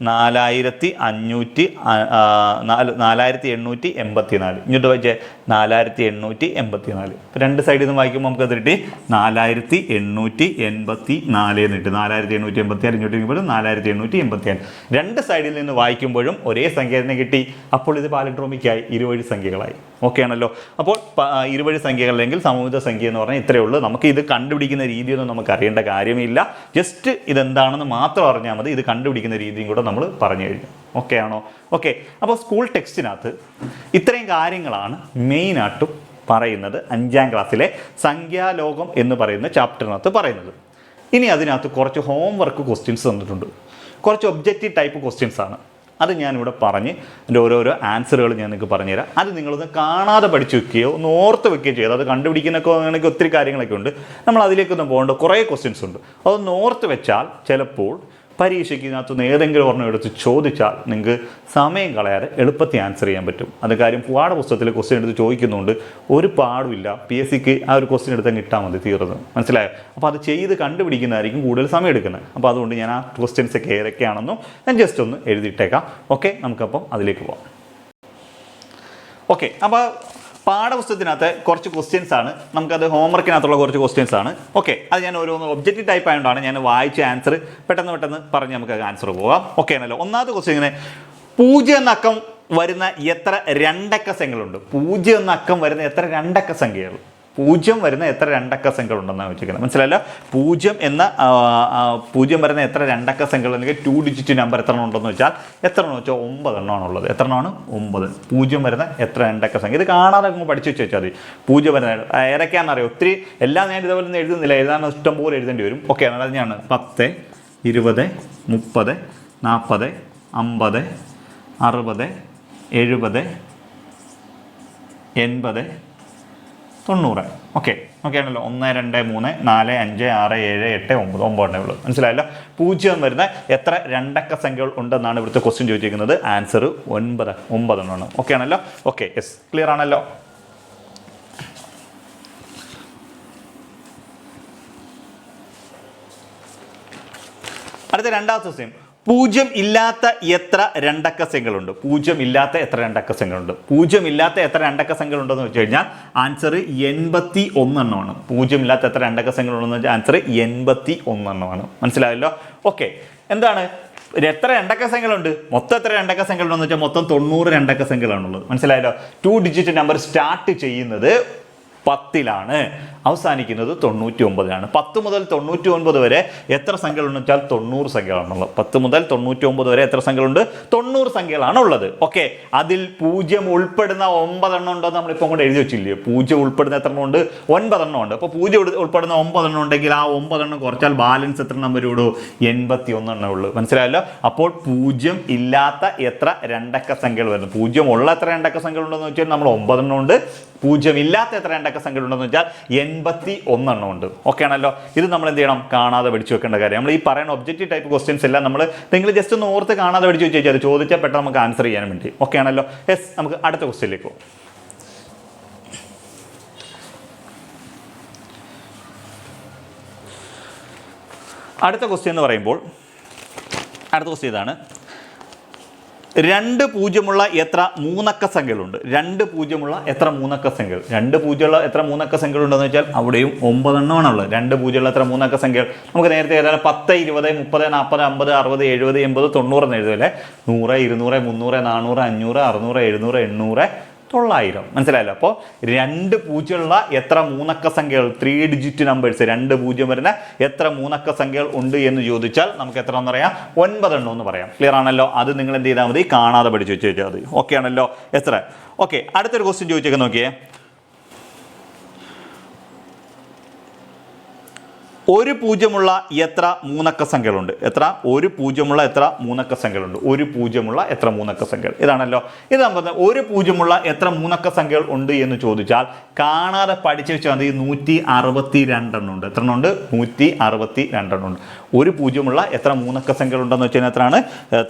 4884. ഇങ്ങോട്ട് വായിച്ചേ, 4884. 2 സൈഡിൽ നിന്ന് വായിക്കുമ്പോൾ നമുക്ക് അത് കിട്ടി 4884 എന്ന് കിട്ടി. 4886 ഇങ്ങോട്ട് ഇരിക്കുമ്പോൾ 4884. 2 സൈഡിൽ നിന്ന് വായിക്കുമ്പോഴും ഒരേ സംഖ്യ തന്നെ കിട്ടി. അപ്പോൾ ഇത് പാലിൻഡ്രോമിക് ആയി, ഇരുവഴി സംഖ്യകളായി. ഓക്കെ ആണല്ലോ. അപ്പോൾ ഇരുവഴി സംഖ്യകൾ അല്ലെങ്കിൽ സമൂഹിക സംഖ്യ എന്ന് പറഞ്ഞാൽ ഇത്രയേ ഉള്ളൂ. നമുക്ക് ഇത് കണ്ടുപിടിക്കുന്ന രീതിയൊന്നും നമുക്ക് അറിയേണ്ട കാര്യമില്ല. ജസ്റ്റ് ഇതെന്താണെന്ന് മാത്രം അറിഞ്ഞാൽ മതി. ഇത് കണ്ടുപിടിക്കുന്ന രീതിയും കൂടെ നമ്മൾ പറഞ്ഞു കഴിഞ്ഞു. ഓക്കെ ആണോ? ഓക്കെ. അപ്പോൾ സ്കൂൾ ടെക്സ്റ്റിനകത്ത് ഇത്രയും കാര്യങ്ങളാണ് മെയിനായിട്ടും പറയുന്നത് 5ാം ക്ലാസ്സിലെ സംഖ്യാലോകം എന്ന് പറയുന്ന ചാപ്റ്ററിനകത്ത് പറയുന്നത്. ഇനി അതിനകത്ത് കുറച്ച് ഹോംവർക്ക് ക്വസ്റ്റ്യൻസ് തന്നിട്ടുണ്ട്. കുറച്ച് ഒബ്ജക്റ്റീവ് ടൈപ്പ് ക്വസ്റ്റ്യൻസ് ആണ്. അത് ഞാനിവിടെ പറഞ്ഞ് അതിൻ്റെ ഓരോരോ ആൻസറുകൾ ഞാൻ നിങ്ങൾക്ക് പറഞ്ഞുതരാം. അത് നിങ്ങളൊന്ന് കാണാതെ പഠിച്ചു വെക്കുകയോ ഒന്ന് ഓർത്ത് വെക്കുകയോ ചെയ്ത് അത് കണ്ടുപിടിക്കുന്നൊക്കെ അങ്ങനെയൊക്കെ ഒത്തിരി കാര്യങ്ങളൊക്കെ ഉണ്ട്. നമ്മൾ അതിലേക്കൊന്നും പോകേണ്ട കുറേ ക്വസ്റ്റ്യൻസ് ഉണ്ട്. അതൊന്ന് ഓർത്ത് വെച്ചാൽ ചിലപ്പോൾ പരീക്ഷയ്ക്ക് ഇതിനകത്തുനിന്ന് ഏതെങ്കിലും ഒരെണ്ണം എടുത്ത് ചോദിച്ചാൽ നിങ്ങൾക്ക് സമയം കളയാതെ എളുപ്പത്തിൽ ആൻസർ ചെയ്യാൻ പറ്റും. അത് കാര്യം പാഠപുസ്തകത്തിൽ ക്വസ്റ്റ്യൻ എടുത്ത് ചോദിക്കുന്നുണ്ട്, ഒരു പാടുമില്ല. PSCക്ക് ആ ഒരു ക്വസ്റ്റ്യൻ എടുത്താൽ കിട്ടാൽ മതി, തീർന്നു. മനസ്സിലായോ? അപ്പോൾ അത് ചെയ്ത് കണ്ടുപിടിക്കുന്നതായിരിക്കും കൂടുതൽ സമയം എടുക്കുന്നത്. അപ്പോൾ അതുകൊണ്ട് ഞാൻ ആ ക്വസ്റ്റ്യൻസ് ഒക്കെ ഏതൊക്കെയാണെന്നും ഞാൻ ജസ്റ്റ് ഒന്ന് എഴുതിയിട്ടേക്കാം. ഓക്കെ, നമുക്കപ്പം അതിലേക്ക് പോകാം. ഓക്കെ, അപ്പോൾ പാഠപുസ്തകത്തിനകത്ത് കുറച്ച് ക്വസ്റ്റ്യൻസ് ആണ്. നമുക്കത് ഹോംവർക്കിനകത്തുള്ള കുറച്ച് ക്വസ്റ്റ്യൻസ് ആണ്. ഓക്കെ, അത് ഞാൻ ഓരോന്ന് ഒബ്ജക്റ്റീവ് ടൈപ്പ് ആയതുകൊണ്ടാണ് ഞാൻ വായിച്ച ആൻസർ പെട്ടെന്ന് പറഞ്ഞ് നമുക്ക് ആൻസർ പോകാം. ഓക്കെ ആണല്ലോ. ഒന്നാമത്തെ ക്വസ്റ്റ്യൻ ഇങ്ങനെ, 0 എന്ന അക്കം വരുന്ന എത്ര രണ്ടക്ക സംഖ്യകളുണ്ട്? 0 എന്ന അക്കം വരുന്ന എത്ര രണ്ടക്ക സംഖ്യകൾ? 0 വരുന്ന എത്ര രണ്ടക്ക സംഖ്യകൾ ഉണ്ടെന്നാണ് വെച്ചിരിക്കുന്നത്. മനസ്സിലായല്ലോ? 0 വരുന്ന എത്ര രണ്ടക്ക സംഖ്യകൾ അല്ലെങ്കിൽ 2 ഡിജിറ്റ് നമ്പർ എത്ര ഉണ്ടെന്ന് വെച്ചാൽ എത്ര എണ്ണം വെച്ചാൽ 9 എണ്ണമാണുള്ളത്. എത്ര എണ്ണമാണ്? 9. 0 വരുന്ന എത്ര രണ്ടക്ക സംഖ്യ? ഇത് കാണാതെ പഠിച്ചു വെച്ചാൽ മതി. 0 വരുന്ന ഏതൊക്കെയാണെന്നറിയാം. ഒത്തിരി എല്ലാം ഞാൻ ഇതേപോലെ ഒന്നും എഴുതുന്നില്ല, എഴുതാൻ ഇഷ്ടം പോലെ എഴുതേണ്ടി വരും. ഓക്കെ, അത് ഞാൻ 10, 20, 30, 40, 50, 60, 70, 80, 90. ഓക്കെ ആണല്ലോ. 1, 2, 3, 4, 5, 6, 7, 8, 9 9 ഉള്ളൂ. മനസ്സിലായല്ലോ? 0 വരുന്ന എത്ര രണ്ടക്ക സംഖ്യകൾ ഉണ്ടെന്നാണ് ഇവിടുത്തെ ക്വസ്റ്റ്യൻ ചോദിച്ചിരിക്കുന്നത്. ആൻസർ 9 എണ്ണമാണ്. ഓക്കെ ആണല്ലോ. ഓക്കെ, യെസ്, ക്ലിയർ ആണല്ലോ. അടുത്ത രണ്ടാമത്തെ ക്വസ്റ്റ്യൻ, 0 ഇല്ലാത്ത എത്ര രണ്ടക്ക സംഖ്യകളുണ്ട്? 0 ഇല്ലാത്ത എത്ര രണ്ടക്ക സംഖ്യകളുണ്ട്? 0 ഇല്ലാത്ത എത്ര രണ്ടക്ക സംഖ്യകളുണ്ടെന്ന് വെച്ച് കഴിഞ്ഞാൽ ആൻസർ 81 എണ്ണമാണ്. 0 ഇല്ലാത്ത എത്ര രണ്ടക്ക സംഖ്യകളുണ്ടെന്ന് വെച്ചാൽ ആൻസർ 81 എണ്ണമാണ്. മനസ്സിലായല്ലോ? ഓക്കെ, എന്താണ് എത്ര രണ്ടക്ക സംഖ്യകളുണ്ട്? മൊത്തം എത്ര രണ്ടക്ക സംഖ്യകളുണ്ടെന്ന് വെച്ചാൽ മൊത്തം 90 രണ്ടക്ക സംഖ്യകളാണുള്ളത്. മനസ്സിലായല്ലോ? 2 ഡിജിറ്റ് നമ്പർ സ്റ്റാർട്ട് ചെയ്യുന്നത് 10ലാണ്, അവസാനിക്കുന്നത് 99ലാണ്. 10 മുതൽ 99 വരെ എത്ര സംഖ്യകളുണ്ടെന്ന് വെച്ചാൽ 90 സംഖ്യകളാണുള്ളത്. 10 മുതൽ 99 വരെ എത്ര സംഖ്യകളുണ്ട്? 90 സംഖ്യകളാണ് ഉള്ളത്. ഓക്കെ, അതിൽ 0 ഉൾപ്പെടുന്ന 9 എണ്ണം ഉണ്ടോ നമ്മളിപ്പോൾ കൂടെ എഴുതി വെച്ചില്ലേ? 0 ഉൾപ്പെടുന്ന എത്ര എണ്ണം ഉണ്ട്? 9 എണ്ണം ഉണ്ട്. അപ്പോൾ 0 ഉൾപ്പെടുന്ന 9 എണ്ണം ഉണ്ടെങ്കിൽ ആ 9 എണ്ണം കുറച്ചാൽ ബാലൻസ് എത്ര എണ്ണം വരുള്ളൂ? 81 എണ്ണേ ഉള്ളൂ. മനസ്സിലായല്ലോ? അപ്പോൾ 0 ഇല്ലാത്ത എത്ര രണ്ടക്ക സംഖ്യകൾ വരുന്നു? 0 ഉള്ള എത്ര രണ്ടക്ക സംഖ്യകൾ ഉണ്ടെന്ന് വെച്ചാൽ നമ്മൾ 9 എണ്ണം ഉണ്ട്. 0 ഇല്ലാത്ത എത്ര രണ്ടക്ക സംഖ്യകൾ ഉണ്ടെന്ന് വെച്ചാൽ 81 എണ്ണം ഉണ്ട്. ഓക്കെ ആണല്ലോ. ഇത് നമ്മൾ എന്ത് ചെയ്യണം? കാണാതെ പഠിച്ചു വെക്കേണ്ട കാര്യം. നമ്മൾ ഈ പറയുന്ന ഒബ്ജക്റ്റീവ് ടൈപ്പ് ക്വസ്റ്റ്യൻസ് എല്ലാം നമ്മൾ നിങ്ങൾ ജസ്റ്റ് ഒന്ന് ഓർത്ത് കാണാതെ പഠിച്ചു വെച്ചാൽ അത് ചോദിച്ചാൽ പെട്ടെന്ന് നമുക്ക് ആൻസർ ചെയ്യാൻ വേണ്ടി. ഓക്കെ ആണല്ലോ. യെസ്, നമുക്ക് അടുത്ത ക്വസ്റ്റ്യനിലേക്ക് പോകും. അടുത്ത ക്വസ്റ്റ്യൻ എന്ന് പറയുമ്പോൾ അടുത്ത ക്വസ്റ്റ്യൻ ഇതാണ്, 2 പൂജ്യമുള്ള എത്ര മൂന്നക്ക സംഖ്യകളുണ്ട്? 2 പൂജ്യമുള്ള എത്ര മൂന്നക്ക സംഖ്യകൾ? 2 പൂജ്യമുള്ള എത്ര മൂന്നക്ക സംഖ്യകളുണ്ടെന്ന് വെച്ചാൽ അവിടെയും 9 എണ്ണമാണുള്ളത്. 2 പൂജ്യമുള്ള എത്ര മൂന്നക്ക സംഖ്യകൾ? നമുക്ക് നേരത്തെ ഏതായാലും 10, 20, 30, 40, 50, 60, 70, 80, 90 എന്ന് എഴുതുമല്ലേ? 100, 200, 300, 400, 500, 600, 700, 800, 900. മനസ്സിലായല്ലോ? അപ്പോൾ 2 പൂജ്യമുള്ള എത്ര മൂന്നക്ക സംഖ്യകൾ? 3 ഡിജിറ്റ് നമ്പേഴ്സ് 2 പൂജ്യം വരുന്ന എത്ര മൂന്നക്ക സംഖ്യകൾ ഉണ്ട് എന്ന് ചോദിച്ചാൽ നമുക്ക് എത്ര എന്ന് പറയാം? 9 എണ്ണം എന്ന് പറയാം. ക്ലിയർ ആണല്ലോ? അത് നിങ്ങൾ എന്ത് ചെയ്താൽ മതി? കാണാതെ പഠിച്ചു വെച്ചാൽ മതി. ഓക്കെ ആണല്ലോ? എത്ര? ഓക്കെ, അടുത്തൊരു ക്വസ്റ്റ്യൻ ചോദിച്ചേക്ക് നോക്കിയേ. 1 പൂജ്യമുള്ള എത്ര മൂന്നക്ക സംഖ്യകളുണ്ട്? എത്ര? 1 പൂജ്യമുള്ള എത്ര മൂന്നക്ക സംഖ്യകളുണ്ട്? 1 പൂജ്യമുള്ള എത്ര മൂന്നക്ക സംഖ്യകൾ? ഇതാണല്ലോ. ഇത് നമ്മൾ 1 പൂജ്യമുള്ള എത്ര മൂന്നക്ക സംഖ്യകൾ ഉണ്ട് എന്ന് ചോദിച്ചാൽ കാണാതെ പഠിച്ചു വെച്ചാൽ മതി. 162 എണ്ണം ഉണ്ട്. എത്ര എണ്ണം ഉണ്ട്? 162 എണ്ണം ഉണ്ട്. 1 പൂജ്യമുള്ള എത്ര മൂന്നക്ക സംഖ്യകൾ ഉണ്ടെന്ന് വെച്ചാൽ എത്രയാണ്?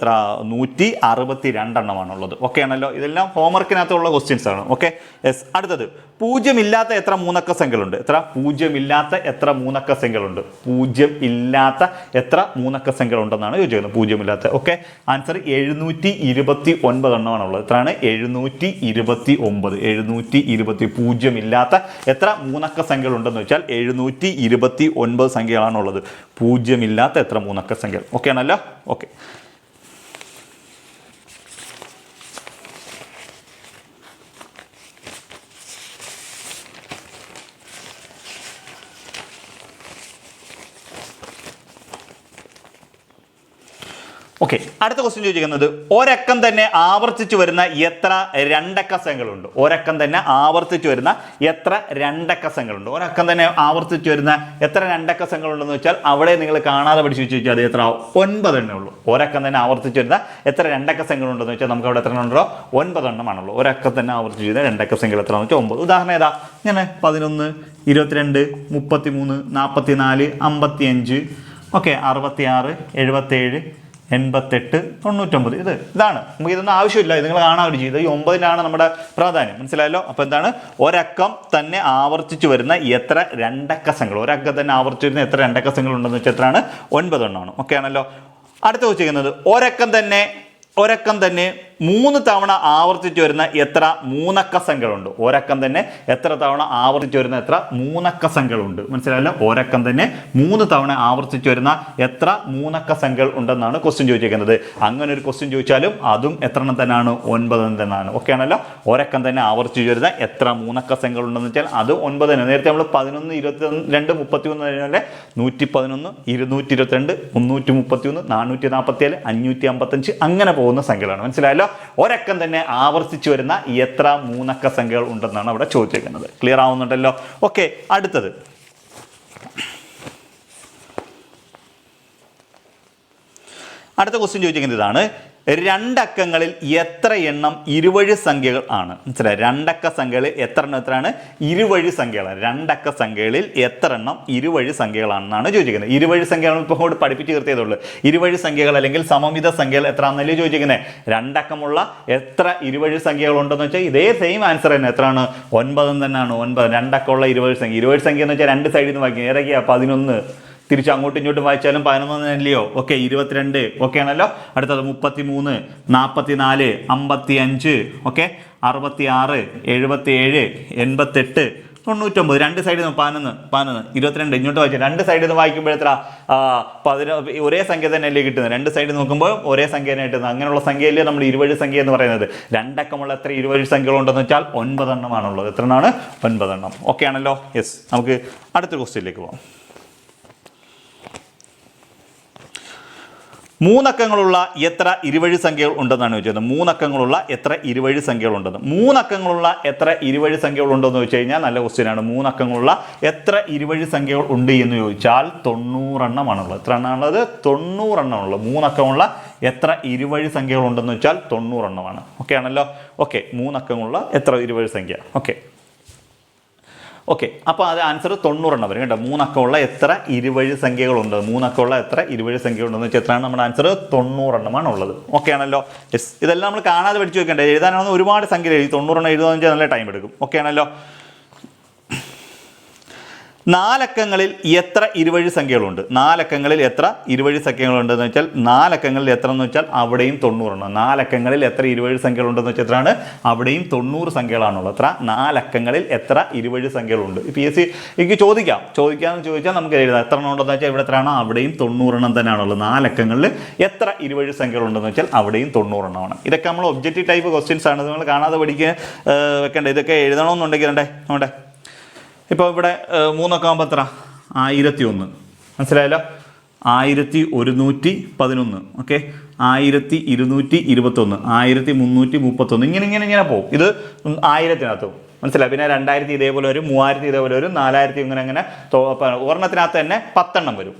162 എണ്ണമാണുള്ളത്. ഓക്കെ ആണല്ലോ? ഇതെല്ലാം ഹോംവർക്കിനകത്തുള്ള ക്വസ്റ്റ്യൻസ് ആണ്. Okay, yes. അടുത്തത്, 0 ഇല്ലാത്ത എത്ര മൂന്നക്ക സംഖ്യകളുണ്ട്? എത്ര? 0 ഇല്ലാത്ത എത്ര മൂന്നക്ക സംഖ്യകളുണ്ട്? 0 ഇല്ലാത്ത എത്ര മൂന്നക്ക സംഖ്യകൾ ഉണ്ടെന്നാണ് ചോദിച്ചത്. 0 ഇല്ലാത്ത. Okay, answer 729 എണ്ണമാണുള്ളത്. എത്രയാണ്? 729. 720. 0 ഇല്ലാത്ത എത്ര മൂന്നക്ക സംഖ്യകൾ ഉണ്ടെന്ന് വെച്ചാൽ 729 സംഖ്യകളാണുള്ളത്. 0 ഇല്ലാത്ത എത്ര മൂന്നക്ക സംഖ്യകൾ? ഓക്കെ ആണല്ലോ? ഓക്കെ, ഓക്കെ, അടുത്ത ക്വസ്റ്റ്യൻ ചോദിക്കുന്നത് ഒരക്കം തന്നെ ആവർത്തിച്ചു വരുന്ന എത്ര രണ്ടക്ക സംഖ്യകളുണ്ട്? ഒരക്കം തന്നെ ആവർത്തിച്ചു വരുന്ന എത്ര രണ്ടക്ക സംഖ്യകളുണ്ട്? ഒരക്കം തന്നെ ആവർത്തിച്ചു വരുന്ന എത്ര രണ്ടക്ക സംഖ്യകളുണ്ടെന്ന് വെച്ചാൽ അവിടെ നിങ്ങൾ കാണാതെ പഠിച്ചു വെച്ചാൽ അത് എത്ര? 9 എണ്ണേ ഉള്ളൂ. ഒരക്കം തന്നെ ആവർത്തിച്ചു വരുന്ന എത്ര രണ്ടക്ക സംഖ്യകളുണ്ടെന്ന് വെച്ചാൽ നമുക്ക് അവിടെ എത്ര ഉണ്ടോ? 9 എണ്ണമാണുള്ളൂ. ഒരക്കം തന്നെ ആവർത്തിച്ചു വരുന്ന രണ്ടക്ക സംഖ്യകൾ എത്രയാണെന്ന് വെച്ചാൽ 9. ഉദാഹരണം ഏതാ? ഇങ്ങനെ 11, 22, 33, 44, 55, ഓക്കെ, 66, 77, 88, 99. ഇതാണ് നമുക്ക് ഇതൊന്നും ആവശ്യമില്ല. ഇത് നിങ്ങൾ കാണാൻ ഒരു ചെയ്ത് ഈ 9-നാണ് നമ്മുടെ പ്രാധാന്യം. മനസ്സിലായല്ലോ? അപ്പോൾ എന്താണ്? ഒരക്കം തന്നെ ആവർത്തിച്ചു വരുന്ന എത്ര രണ്ടക്ക സംഖ്യകൾ? ഒരക്കം തന്നെ ആവർത്തിച്ചു വരുന്ന എത്ര രണ്ടക്ക സംഖ്യകൾ ഉണ്ടെന്ന് വെച്ചാൽ എത്രയാണ്? 9 എണ്ണമാണ്. ഓക്കെ ആണല്ലോ. അടുത്ത ചോദിക്കുന്നത് ഒരക്കം തന്നെ 3 തവണ ആവർത്തിച്ചു വരുന്ന എത്ര മൂന്നക്ക സംഖ്യകളുണ്ട്? ഒരക്കം തന്നെ എത്ര തവണ ആവർത്തിച്ചു വരുന്ന എത്ര മൂന്നക്ക സംഖ്യകളുണ്ട്? മനസ്സിലായല്ലോ? ഒരക്കം തന്നെ 3 തവണ ആവർത്തിച്ചു വരുന്ന എത്ര മൂന്നക്ക സംഖ്യകൾ ഉണ്ടെന്നാണ് ക്വസ്റ്റ്യൻ ചോദിച്ചിരിക്കുന്നത്. അങ്ങനെ ഒരു ക്വസ്റ്റ്യൻ ചോദിച്ചാലും അതും എത്ര എണ്ണം തന്നെയാണ്? 9 തന്നെയാണ്. ഓക്കെ ആണല്ലോ. ഒരക്കം തന്നെ ആവർത്തിച്ചു വരുന്ന എത്ര മൂന്നക്ക സംഖ്യകൾ ഉണ്ടെന്ന് വെച്ചാൽ അത് 9 തന്നെ. നേരത്തെ നമ്മൾ 11, 22, 33 കഴിഞ്ഞാൽ 111, 222, 331, 447, 555 അങ്ങനെ പോകുന്ന സംഖ്യകളാണ്. മനസ്സിലായല്ലോ? ഒരക്കം തന്നെ ആവർത്തിച്ചു വരുന്ന എത്ര മൂന്നക്ക സംഖ്യകൾ ഉണ്ടെന്നാണ് അവിടെ ചോദിച്ചിരിക്കുന്നത്. ക്ലിയർ ആവുന്നുണ്ടല്ലോ? ഓക്കെ, അടുത്തത് അടുത്ത ക്വസ്റ്റ്യൻ ചോദിച്ചിരിക്കുന്നത് ഇതാണ്: രണ്ടക്കങ്ങളിൽ എത്ര എണ്ണം ഇരുവഴി സംഖ്യകൾ ആണ്? മനസ്സിലായി? രണ്ടക്ക സംഖ്യകളിൽ എത്രയാണ്? ഇരുവഴി സംഖ്യകളാണ്. രണ്ടക്ക സംഖ്യകളിൽ എത്ര എണ്ണം ഇരുവഴി സംഖ്യകളാണെന്നാണ് ചോദിക്കുന്നത്. ഇരുവഴി സംഖ്യകൾ ഇപ്പോൾ കൂടെ പഠിപ്പിച്ച് തീർത്തതേ. ഇരുവഴി സംഖ്യകൾ അല്ലെങ്കിൽ സമമിത സംഖ്യകൾ എത്ര ആണെന്നല്ലേ ചോദിക്കുന്നത്. രണ്ടക്കമുള്ള എത്ര ഇരുവഴി സംഖ്യകൾ ഉണ്ടെന്ന് വെച്ചാൽ ഇതേ സെയിം ആൻസർ തന്നെ. എത്രയാണ്? 9 തന്നെയാണ്. 9 രണ്ടക്കമുള്ള ഇരുവഴി സംഖ്യ. ഇരുവഴി സംഖ്യ എന്ന് വെച്ചാൽ രണ്ട് സൈഡിൽ നിന്ന് വായിക്കും. ഏതൊക്കെയാ? 11 തിരിച്ച് അങ്ങോട്ടും ഇങ്ങോട്ടും വായിച്ചാലും 11 തന്നെയല്ലയോ? ഓക്കെ, 22 ഓക്കെ ആണല്ലോ. അടുത്തത് 33, 44, 55, ഓക്കെ, 66, 77, 88, 99. രണ്ട് സൈഡിൽ നിന്ന് 11, 22 ഇങ്ങോട്ട് വായിച്ചു. രണ്ട് സൈഡിൽ നിന്ന് വായിക്കുമ്പോൾ എത്ര? ഒരേ സംഖ്യ തന്നെയല്ലേ കിട്ടുന്നത്? രണ്ട് സൈഡിൽ നോക്കുമ്പോൾ ഒരേ സംഖ്യ തന്നെ കിട്ടുന്നത്. അങ്ങനെയുള്ള സംഖ്യയല്ലേ നമ്മൾ ഇരുവഴി സംഖ്യ എന്ന് പറയുന്നത്. രണ്ടക്കമുള്ള എത്ര ഇരുവഴി സംഖ്യകളുണ്ടെന്ന് വെച്ചാൽ 9 എണ്ണമാണുള്ളത്. എത്ര എണ്ണമാണ്? 9 എണ്ണം. ഓക്കെ ആണല്ലോ. യെസ്, നമുക്ക് അടുത്ത ക്വസ്റ്റ്യനിലേക്ക് പോകാം. മൂന്നക്കങ്ങളുള്ള എത്ര ഇരുവഴി സംഖ്യകൾ ഉണ്ടെന്നാണ് ചോദിച്ചത്. മൂന്നക്കങ്ങളുള്ള എത്ര ഇരുവഴി സംഖ്യകൾ ഉണ്ടെന്ന്. മൂന്നക്കങ്ങളുള്ള എത്ര ഇരുവഴി സംഖ്യകൾ ഉണ്ടെന്ന് ചോദിച്ചു കഴിഞ്ഞാൽ നല്ല ക്വസ്റ്റ്യനാണ്. മൂന്നക്കങ്ങളുള്ള എത്ര ഇരുവഴി സംഖ്യകൾ ഉണ്ട് എന്ന് ചോദിച്ചാൽ 90 എണ്ണമാണുള്ളത്. എത്ര എണ്ണമാണുള്ളത്? 90 എണ്ണമാണുള്ളത്. മൂന്നക്കമുള്ള എത്ര ഇരുവഴി സംഖ്യകൾ ഉണ്ടെന്ന് വെച്ചാൽ 90 എണ്ണമാണ്. ഓക്കെ ആണല്ലോ. ഓക്കെ, മൂന്നക്കങ്ങളുള്ള എത്ര ഇരുവഴി സംഖ്യ? ഓക്കെ, അപ്പോൾ അത് ആൻസർ 90 എണ്ണം വരും കേട്ടോ. മൂന്നക്കമുള്ള എത്ര ഇരുവഴി സംഖ്യകളുണ്ട്? മൂന്നക്കമുള്ള എത്ര ഇരുവഴി സംഖ്യകളുണ്ടെന്ന് വെച്ചാൽ എത്രയാണ്? നമ്മുടെ ആൻസർ 90 എണ്ണമാണ് ഉള്ളത്. ഓക്കെ ആണല്ലോ. യെസ്, ഇതെല്ലാം നമ്മൾ കാണാതെ പഠിച്ചു വെക്കേണ്ടത്. എഴുതാനാണെന്ന് ഒരുപാട് സംഖ്യ എഴുതി 90 എണ്ണം എഴുതാന്ന് വെച്ചാൽ നല്ല ടൈം എടുക്കും. ഓക്കെ ആണല്ലോ. 4 അക്കങ്ങളിൽ എത്ര ഇരുവഴി സംഖ്യകളുണ്ട്? 4 അക്കങ്ങളിൽ എത്ര ഇരുവഴി സംഖ്യകളുണ്ടെന്ന് വെച്ചാൽ 4 അക്കങ്ങളിൽ എത്ര എന്ന് വെച്ചാൽ അവിടെയും 90 എണ്ണം. 4 അക്കങ്ങളിൽ എത്ര ഇരുവഴി സംഖ്യകളുണ്ടെന്ന് വെച്ചാൽ എത്രയാണ്? അവിടെയും 90 സംഖ്യകളാണുള്ളത്. എത്ര? 4 അക്കങ്ങളിൽ എത്ര ഇരുവഴി സംഖ്യകളുണ്ട്? PSC എനിക്ക് ചോദിക്കാമെന്ന് ചോദിച്ചാൽ നമുക്ക് എഴുതാം. എത്ര എണ്ണം ഉണ്ടെന്ന് വെച്ചാൽ ഇവിടെ എത്രയാണ്? അവിടെയും 90 എണ്ണം തന്നെയാണുള്ളത്. 4 അക്കങ്ങളിൽ എത്ര ഇരുവഴി സംഖ്യകളുണ്ടെന്ന് വെച്ചാൽ അവിടെയും 90 എണ്ണമാണ്. ഇതൊക്കെ നമ്മൾ ഒബ്ജക്റ്റീവ് ടൈപ്പ് ക്വസ്റ്റ്യൻസ് ആണ്. നിങ്ങൾ കാണാതെ പഠിക്കാൻ വെക്കേണ്ടത്. ഇതൊക്കെ എഴുതണമെന്നുണ്ടെങ്കിൽ വേണ്ടേ. ഇപ്പോൾ ഇവിടെ 3 ഒക്കെ ആകുമ്പോൾ എത്ര? 1001. മനസ്സിലായല്ലോ? 1111. ഓക്കെ, 1221, 1331. ഇങ്ങനെ പോകും. ഇത് 1000-നകത്ത് മനസ്സിലായി. പിന്നെ 2000 ഇതേപോലെ വരും, 3000 ഇതേപോലെ വരും, 4000 ഇങ്ങനെ ഒരെണ്ണത്തിനകത്ത് തന്നെ 10 എണ്ണം വരും.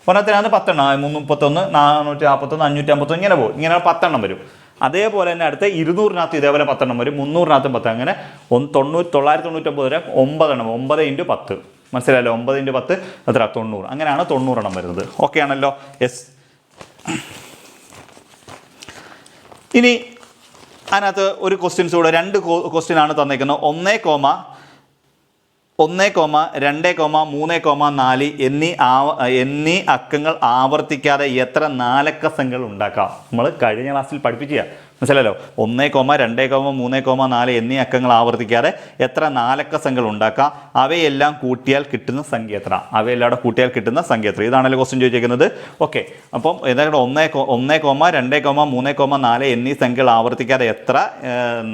ഒരെണ്ണത്തിനകത്ത് 10 എണ്ണം, 331, 441, 551 ഇങ്ങനെ പോകും. ഇങ്ങനെ 10 എണ്ണം വരും. അതേപോലെ തന്നെ അടുത്ത 200-നകത്ത് ഇതേപോലെ 10 എണ്ണം വരും, 300-നകത്തും 10. അങ്ങനെ 999 വരെ 9 എണ്ണം. 9 × 10 മനസ്സിലായല്ലോ. 9 × 10 എത്ര? 90. അങ്ങനെയാണ് 90 എണ്ണം വരുന്നത്. ഓക്കെ ആണല്ലോ. യെസ്, ഇനി അതിനകത്ത് ഒരു ക്വസ്റ്റ്യൻസ് കൂടെ 2 ക്വസ്റ്റ്യൻ ആണ് തന്നേക്കുന്നത്. 1, 2, 3, 4 എന്നീ അക്കങ്ങൾ ആവർത്തിക്കാതെ എത്ര 4 അക്ക സംഖ്യകൾ ഉണ്ടാക്കാം? നമ്മൾ കഴിഞ്ഞ ക്ലാസ്സിൽ പഠിപ്പിക്കുക. മനസ്സിലല്ലോ 1,2,3,4 എന്നീ അക്കങ്ങൾ ആവർത്തിക്കാതെ എത്ര നാലക്ക സംഖ്യകൾ ഉണ്ടാക്കാം, അവയെല്ലാം കൂട്ടിയാൽ കിട്ടുന്ന സംഖ്യ എത്ര, അവയെല്ലാം കൂട്ടിയാൽ കിട്ടുന്ന സംഖ്യ എത്ര, ഇതാണല്ലോ ക്വസ്റ്റ്യൻ ചോദിച്ചിരിക്കുന്നത്. ഓക്കെ, അപ്പം ഏതാണ്ട് 1,2,3,4 എന്നീ സംഖ്യകൾ ആവർത്തിക്കാതെ എത്ര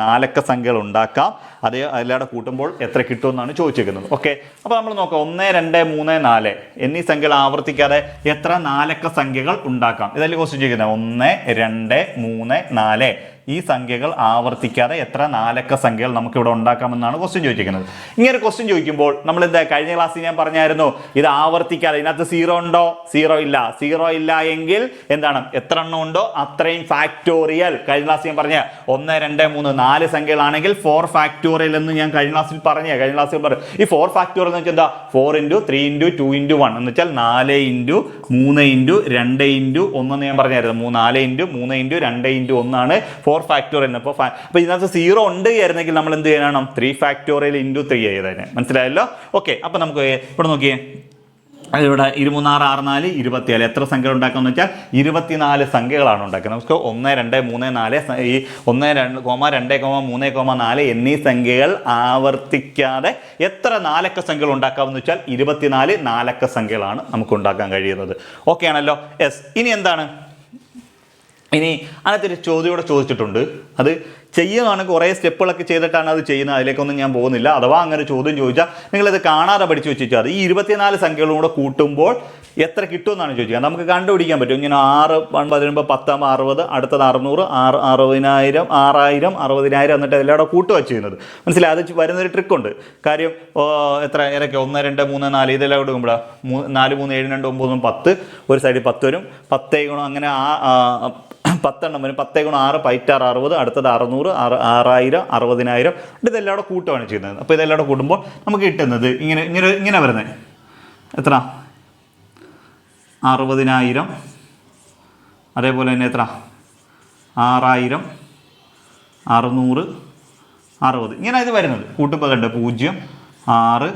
നാലക്ക സംഖ്യകൾ ഉണ്ടാക്കാം, അത് എല്ലാവരുടെ കൂട്ടുമ്പോൾ എത്ര കിട്ടുമെന്നാണ് ചോദിച്ചിരിക്കുന്നത്. ഓക്കെ, അപ്പോൾ നമ്മൾ നോക്കാം 1, 2, 3, 4 എന്നീ സംഖ്യകൾ ആവർത്തിക്കാതെ എത്ര നാലക്ക സംഖ്യകൾ ഉണ്ടാക്കാം, ഇതല്ലേ ക്വസ്റ്റ്യൻ ചോദിക്കുന്നത്. 1, 2, 3, 4 ഈ സംഖ്യകൾ ആവർത്തിക്കാതെ എത്ര നാലക്ക സംഖ്യകൾ നമുക്ക് ഇവിടെ ഉണ്ടാക്കാമെന്നാണ് ക്വസ്റ്റ്യൻ ചോദിച്ചിരിക്കുന്നത്. ഇങ്ങനെ ക്വസ്റ്റ്യൻ ചോദിക്കുമ്പോൾ നമ്മൾ എന്താ, കഴിഞ്ഞ ക്ലാസ്സിൽ ഞാൻ പറഞ്ഞായിരുന്നു ഇത് ആവർത്തിക്കാതെ, ഇതിനകത്ത് 0 ഉണ്ടോ, 0 ഇല്ല, 0 ഇല്ല എങ്കിൽ എന്താണ്, എത്ര എണ്ണം ഉണ്ടോ അത്രയും ഫാക്ടോറിയൽ. കഴിഞ്ഞ ക്ലാസ്സിൽ ഞാൻ പറഞ്ഞ 1, 2, 3, 4 സംഖ്യകളാണെങ്കിൽ 4 ഫാക്ടോറിയൽ എന്ന് ഞാൻ കഴിഞ്ഞ ക്ലാസ്സിൽ പറഞ്ഞു. ഈ 4 ഫാക്ടോറിയൽ എന്ന് വെച്ചാൽ എന്താ, 4 × 3 × 2 × 1 എന്ന് വെച്ചാൽ 4 × 3 × 2 × 1 എന്ന് ഞാൻ പറഞ്ഞായിരുന്നു. 4 × 3 × 2 × 1 ആണ് 4 ഫാക്ടോറിയൽ. അപ്പോൾ ഇതിനകത്ത് 0 ഉണ്ട് ആയിരുന്നെങ്കിൽ നമ്മൾ എന്ത് ചെയ്യാനാണ്, 3 ഫാക്ടോറിയൽ × 3 ചെയ്തതിന്. മനസ്സിലായല്ലോ. ഓക്കെ, അപ്പോൾ നമുക്ക് ഇവിടെ നോക്കിയേ, ഇവിടെ 23, 6, 6, 4, 24 എത്ര സംഖ്യകൾ ഉണ്ടാക്കാമെന്ന് വെച്ചാൽ 24 സംഖ്യകളാണ് ഉണ്ടാക്കുന്നത്. നമുക്ക് 1, 2, 3, 4 ഈ 1, 2, 3, 4 എന്നീ സംഖ്യകൾ ആവർത്തിക്കാതെ എത്ര നാലക്ക സംഖ്യകൾ ഉണ്ടാക്കാമെന്ന് വെച്ചാൽ 24 നാലക്ക സംഖ്യകളാണ് നമുക്ക് ഉണ്ടാക്കാൻ കഴിയുന്നത്. ഓക്കെ ആണല്ലോ. യെസ്, ഇനി എന്താണ്, ഇനി അതിനകത്തൊരു ചോദ്യം ചോദിച്ചിട്ടുണ്ട്. അത് ചെയ്യുന്നതാണ്, കുറേ സ്റ്റെപ്പുകളൊക്കെ ചെയ്തിട്ടാണ് അത് ചെയ്യുന്നത്, അതിലേക്കൊന്നും ഞാൻ പോകുന്നില്ല. അഥവാ അങ്ങനെ ചോദ്യം ചോദിച്ചാൽ നിങ്ങളിത് കാണാതെ പഠിച്ചു വെച്ചാൽ ഈ 24 സംഖ്യകളും കൂടെ കൂട്ടുമ്പോൾ എത്ര കിട്ടുമെന്നാണ് ചോദിക്കുക. നമുക്ക് കണ്ടുപിടിക്കാൻ പറ്റും. ഇങ്ങനെ 6 വരുമ്പോൾ 10 60, അടുത്തത് 600, 60,000, 60,000 എന്നിട്ട് എല്ലാം കൂടെ കൂട്ടുക ചെയ്യുന്നത്. മനസ്സിലായി, അത് വരുന്നൊരു ട്രിക്കുണ്ട്. കാര്യം എത്ര ഏതൊക്കെ 1, 2, 3, 4 ഇതെല്ലാം കൊടുക്കുമ്പോഴാണ് 4, 3, 7, 2, 9, 10, ഒരു സൈഡിൽ 10 വരും, 10 ഗുണം അങ്ങനെ 10 എണ്ണം വരും. 10 × 6 = 60, അടുത്തത് 600, 6,000, 60,000 ഇതെല്ലാം കൂടെ കൂട്ടുകയാണ് ചെയ്യുന്നത്. അപ്പോൾ ഇതെല്ലാം കൂടെ കൂട്ടുമ്പോൾ നമുക്ക് കിട്ടുന്നത് ഇങ്ങനെ വരുന്നത് എത്ര, 60,000, അതേപോലെ തന്നെ എത്ര 6,000, 600, 60 ഇങ്ങനെ ഇത് വരുന്നത്. കൂട്ടുമ്പോൾ കണ്ട് 0, 6,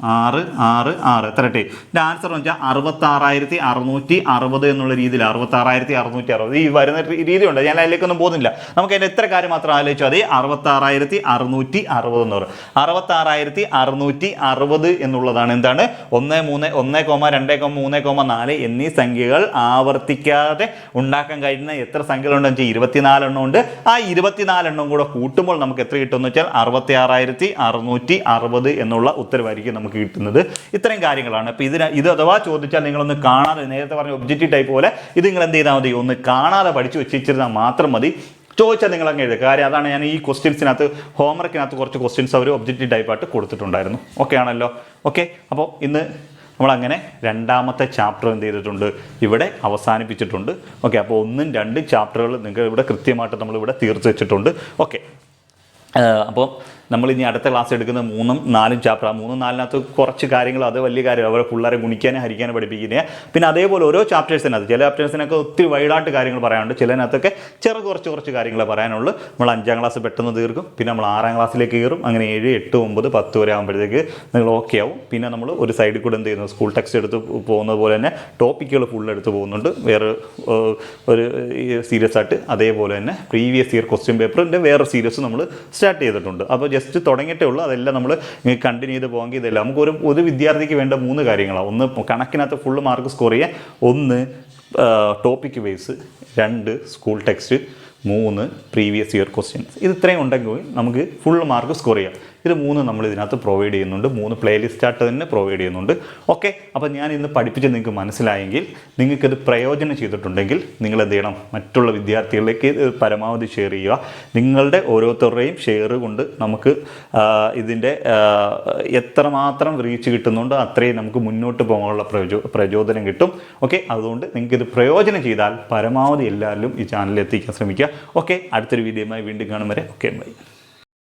6, 6, 6 എത്ര കിട്ടി. ഇതിൻ്റെ ആൻസർ എന്ന് വെച്ചാൽ 66,660 എന്നുള്ള രീതിയിൽ 66,660 ഈ വരുന്ന രീതിയുണ്ട്. ഞാൻ അതിലേക്കൊന്നും പോകുന്നില്ല. നമുക്ക് അതിൻ്റെ എത്ര കാര്യം മാത്രം ആലോചിച്ചു മതി. 66,660 എന്ന് പറയും. 66,660 എന്നുള്ളതാണ് എന്താണ് 1, 3, 1, 2, 3, 4 എന്നീ സംഖ്യകൾ ആവർത്തിക്കാതെ ഉണ്ടാക്കാൻ കഴിയുന്ന എത്ര സംഖ്യകളുണ്ടെന്ന് വെച്ചാൽ 24 എണ്ണം ഉണ്ട്. ആ 24 എണ്ണം കൂടെ കൂട്ടുമ്പോൾ നമുക്ക് എത്ര കിട്ടുമെന്ന് വെച്ചാൽ 66,660 എന്നുള്ള ഉത്തരവായിരിക്കും നമുക്ക് കിട്ടുന്നത്. ഇത്രയും കാര്യങ്ങളാണ്. അപ്പോൾ ഇത് അഥവാ ചോദിച്ചാൽ നിങ്ങളൊന്ന് കാണാതെ, നേരത്തെ പറഞ്ഞ ഒബ്ജക്റ്റീവ് ടൈപ്പ് പോലെ ഇത് നിങ്ങൾ എന്ത് ചെയ്താൽ മതി, ഒന്ന് കാണാതെ പഠിച്ചു വെച്ചിരുന്നാൽ മാത്രം മതി. ചോദിച്ചാൽ നിങ്ങൾ അങ്ങ് എഴുതുക. കാര്യം അതാണ് ഞാൻ ഈ ക്വസ്റ്റ്യൻസിനകത്ത് ഹോംവർക്കിനകത്ത് കുറച്ച് ക്വസ്റ്റ്യൻസ് അവർ ഒബ്ജക്റ്റീവ് ടൈപ്പായിട്ട് കൊടുത്തിട്ടുണ്ടായിരുന്നു. ഓക്കെ ആണല്ലോ. ഓക്കെ, അപ്പോൾ ഇന്ന് നമ്മളങ്ങനെ രണ്ടാമത്തെ ചാപ്റ്റർ എന്ത് ചെയ്തിട്ടുണ്ട്, ഇവിടെ അവസാനിപ്പിച്ചിട്ടുണ്ട്. ഓക്കെ, അപ്പോൾ 1, 2 ചാപ്റ്ററുകൾ നിങ്ങൾക്ക് ഇവിടെ കൃത്യമായിട്ട് നമ്മളിവിടെ തീർത്ത് വെച്ചിട്ടുണ്ട്. ഓക്കെ, അപ്പോൾ നമ്മളിനി അടുത്ത ക്ലാസ് എടുക്കുന്നത് 3, 4 ചാപ്റ്റർ. 3, 4 കുറച്ച് കാര്യങ്ങൾ അത് വലിയ കാര്യം, അവരെ പിള്ളേരെ ഗുണിക്കാനും ഹരിക്കാനും പഠിപ്പിക്കുന്നത്. പിന്നെ അതേപോലെ ഓരോ ചാപ്റ്റേഴ്സിനകത്ത് ചില ചാപ്റ്റേഴ്സിനൊക്കെ ഒത്തിരി വൈഡായിട്ട് കാര്യങ്ങൾ പറയാനുണ്ട്, ചിലതിനകത്തൊക്കെ കുറച്ച് കാര്യങ്ങൾ പറയാനുള്ളൂ. നമ്മൾ 5ാം ക്ലാസ് പെട്ടെന്ന് തീർക്കും, പിന്നെ നമ്മൾ 6ാം ക്ലാസ്സിലേക്ക് കയറും. അങ്ങനെ 7, 8, 9, 10 വരെ ആകുമ്പോഴത്തേക്ക് നിങ്ങൾ ഓക്കെ ആവും. പിന്നെ നമ്മൾ ഒരു സൈഡിൽ കൂടെ എന്ത് ചെയ്യുന്നു, സ്കൂൾ ടെക്സ്റ്റ് എടുത്ത് പോകുന്നത് പോലെ തന്നെ ടോപ്പിക്കുകൾ ഫുൾ എടുത്ത് പോകുന്നുണ്ട്. വേറെ ഒരു സീരിയസ് ആയിട്ട് അതേപോലെ തന്നെ പ്രീവിയസ് ഇയർ ക്വസ്റ്റ്യൻ പേപ്പറിൻ്റെ വേറെ സീരീസ് നമ്മൾ സ്റ്റാർട്ട് ചെയ്തിട്ടുണ്ട്. അപ്പോൾ ജസ്റ്റ് തുടങ്ങിയിട്ടേ ഉള്ളൂ. അതെല്ലാം നമ്മൾ കണ്ടിന്യൂ ചെയ്ത് പോകാമെങ്കിൽ ഇതെല്ലാം നമുക്ക് ഒരു വിദ്യാർത്ഥിക്ക് വേണ്ട 3 കാര്യങ്ങളാണ്. ഒന്ന് കണക്കിനകത്ത് ഫുൾ മാർക്ക് സ്കോർ ചെയ്യാൻ, 1 topic base, 2 school text, 3 previous year questions. ഇത് ഇത്രയും ഉണ്ടെങ്കിൽ നമുക്ക് ഫുൾ മാർക്ക് സ്കോർ ചെയ്യാം. ഇത് 3 നമ്മൾ ഇതിനകത്ത് പ്രൊവൈഡ് ചെയ്യുന്നുണ്ട്. 3 പ്ലേലിസ്റ്റായിട്ട് തന്നെ പ്രൊവൈഡ് ചെയ്യുന്നുണ്ട്. ഓക്കെ, അപ്പോൾ ഞാൻ ഇന്ന് പഠിപ്പിച്ച് നിങ്ങൾക്ക് മനസ്സിലായെങ്കിൽ, നിങ്ങൾക്കത് പ്രയോജനം ചെയ്തിട്ടുണ്ടെങ്കിൽ നിങ്ങൾ എന്ത് ചെയ്യണം, മറ്റുള്ള വിദ്യാർത്ഥികളിലേക്ക് പരമാവധി ഷെയർ ചെയ്യുക. നിങ്ങളുടെ ഓരോരുത്തരുടെയും ഷെയർ കൊണ്ട് നമുക്ക് ഇതിൻ്റെ എത്രമാത്രം റീച്ച് കിട്ടുന്നുണ്ടോ അത്രയും നമുക്ക് മുന്നോട്ട് പോകാനുള്ള പ്രചോദനം കിട്ടും. ഓക്കെ, അതുകൊണ്ട് നിങ്ങൾക്കിത് പ്രയോജനം ചെയ്താൽ പരമാവധി എല്ലാവരിലും ഈ ചാനലിൽ എത്തിക്കാൻ ശ്രമിക്കുക. ഓക്കെ, അടുത്തൊരു വീഡിയോയുമായി വീണ്ടും കാണും വരെ. Okay, by.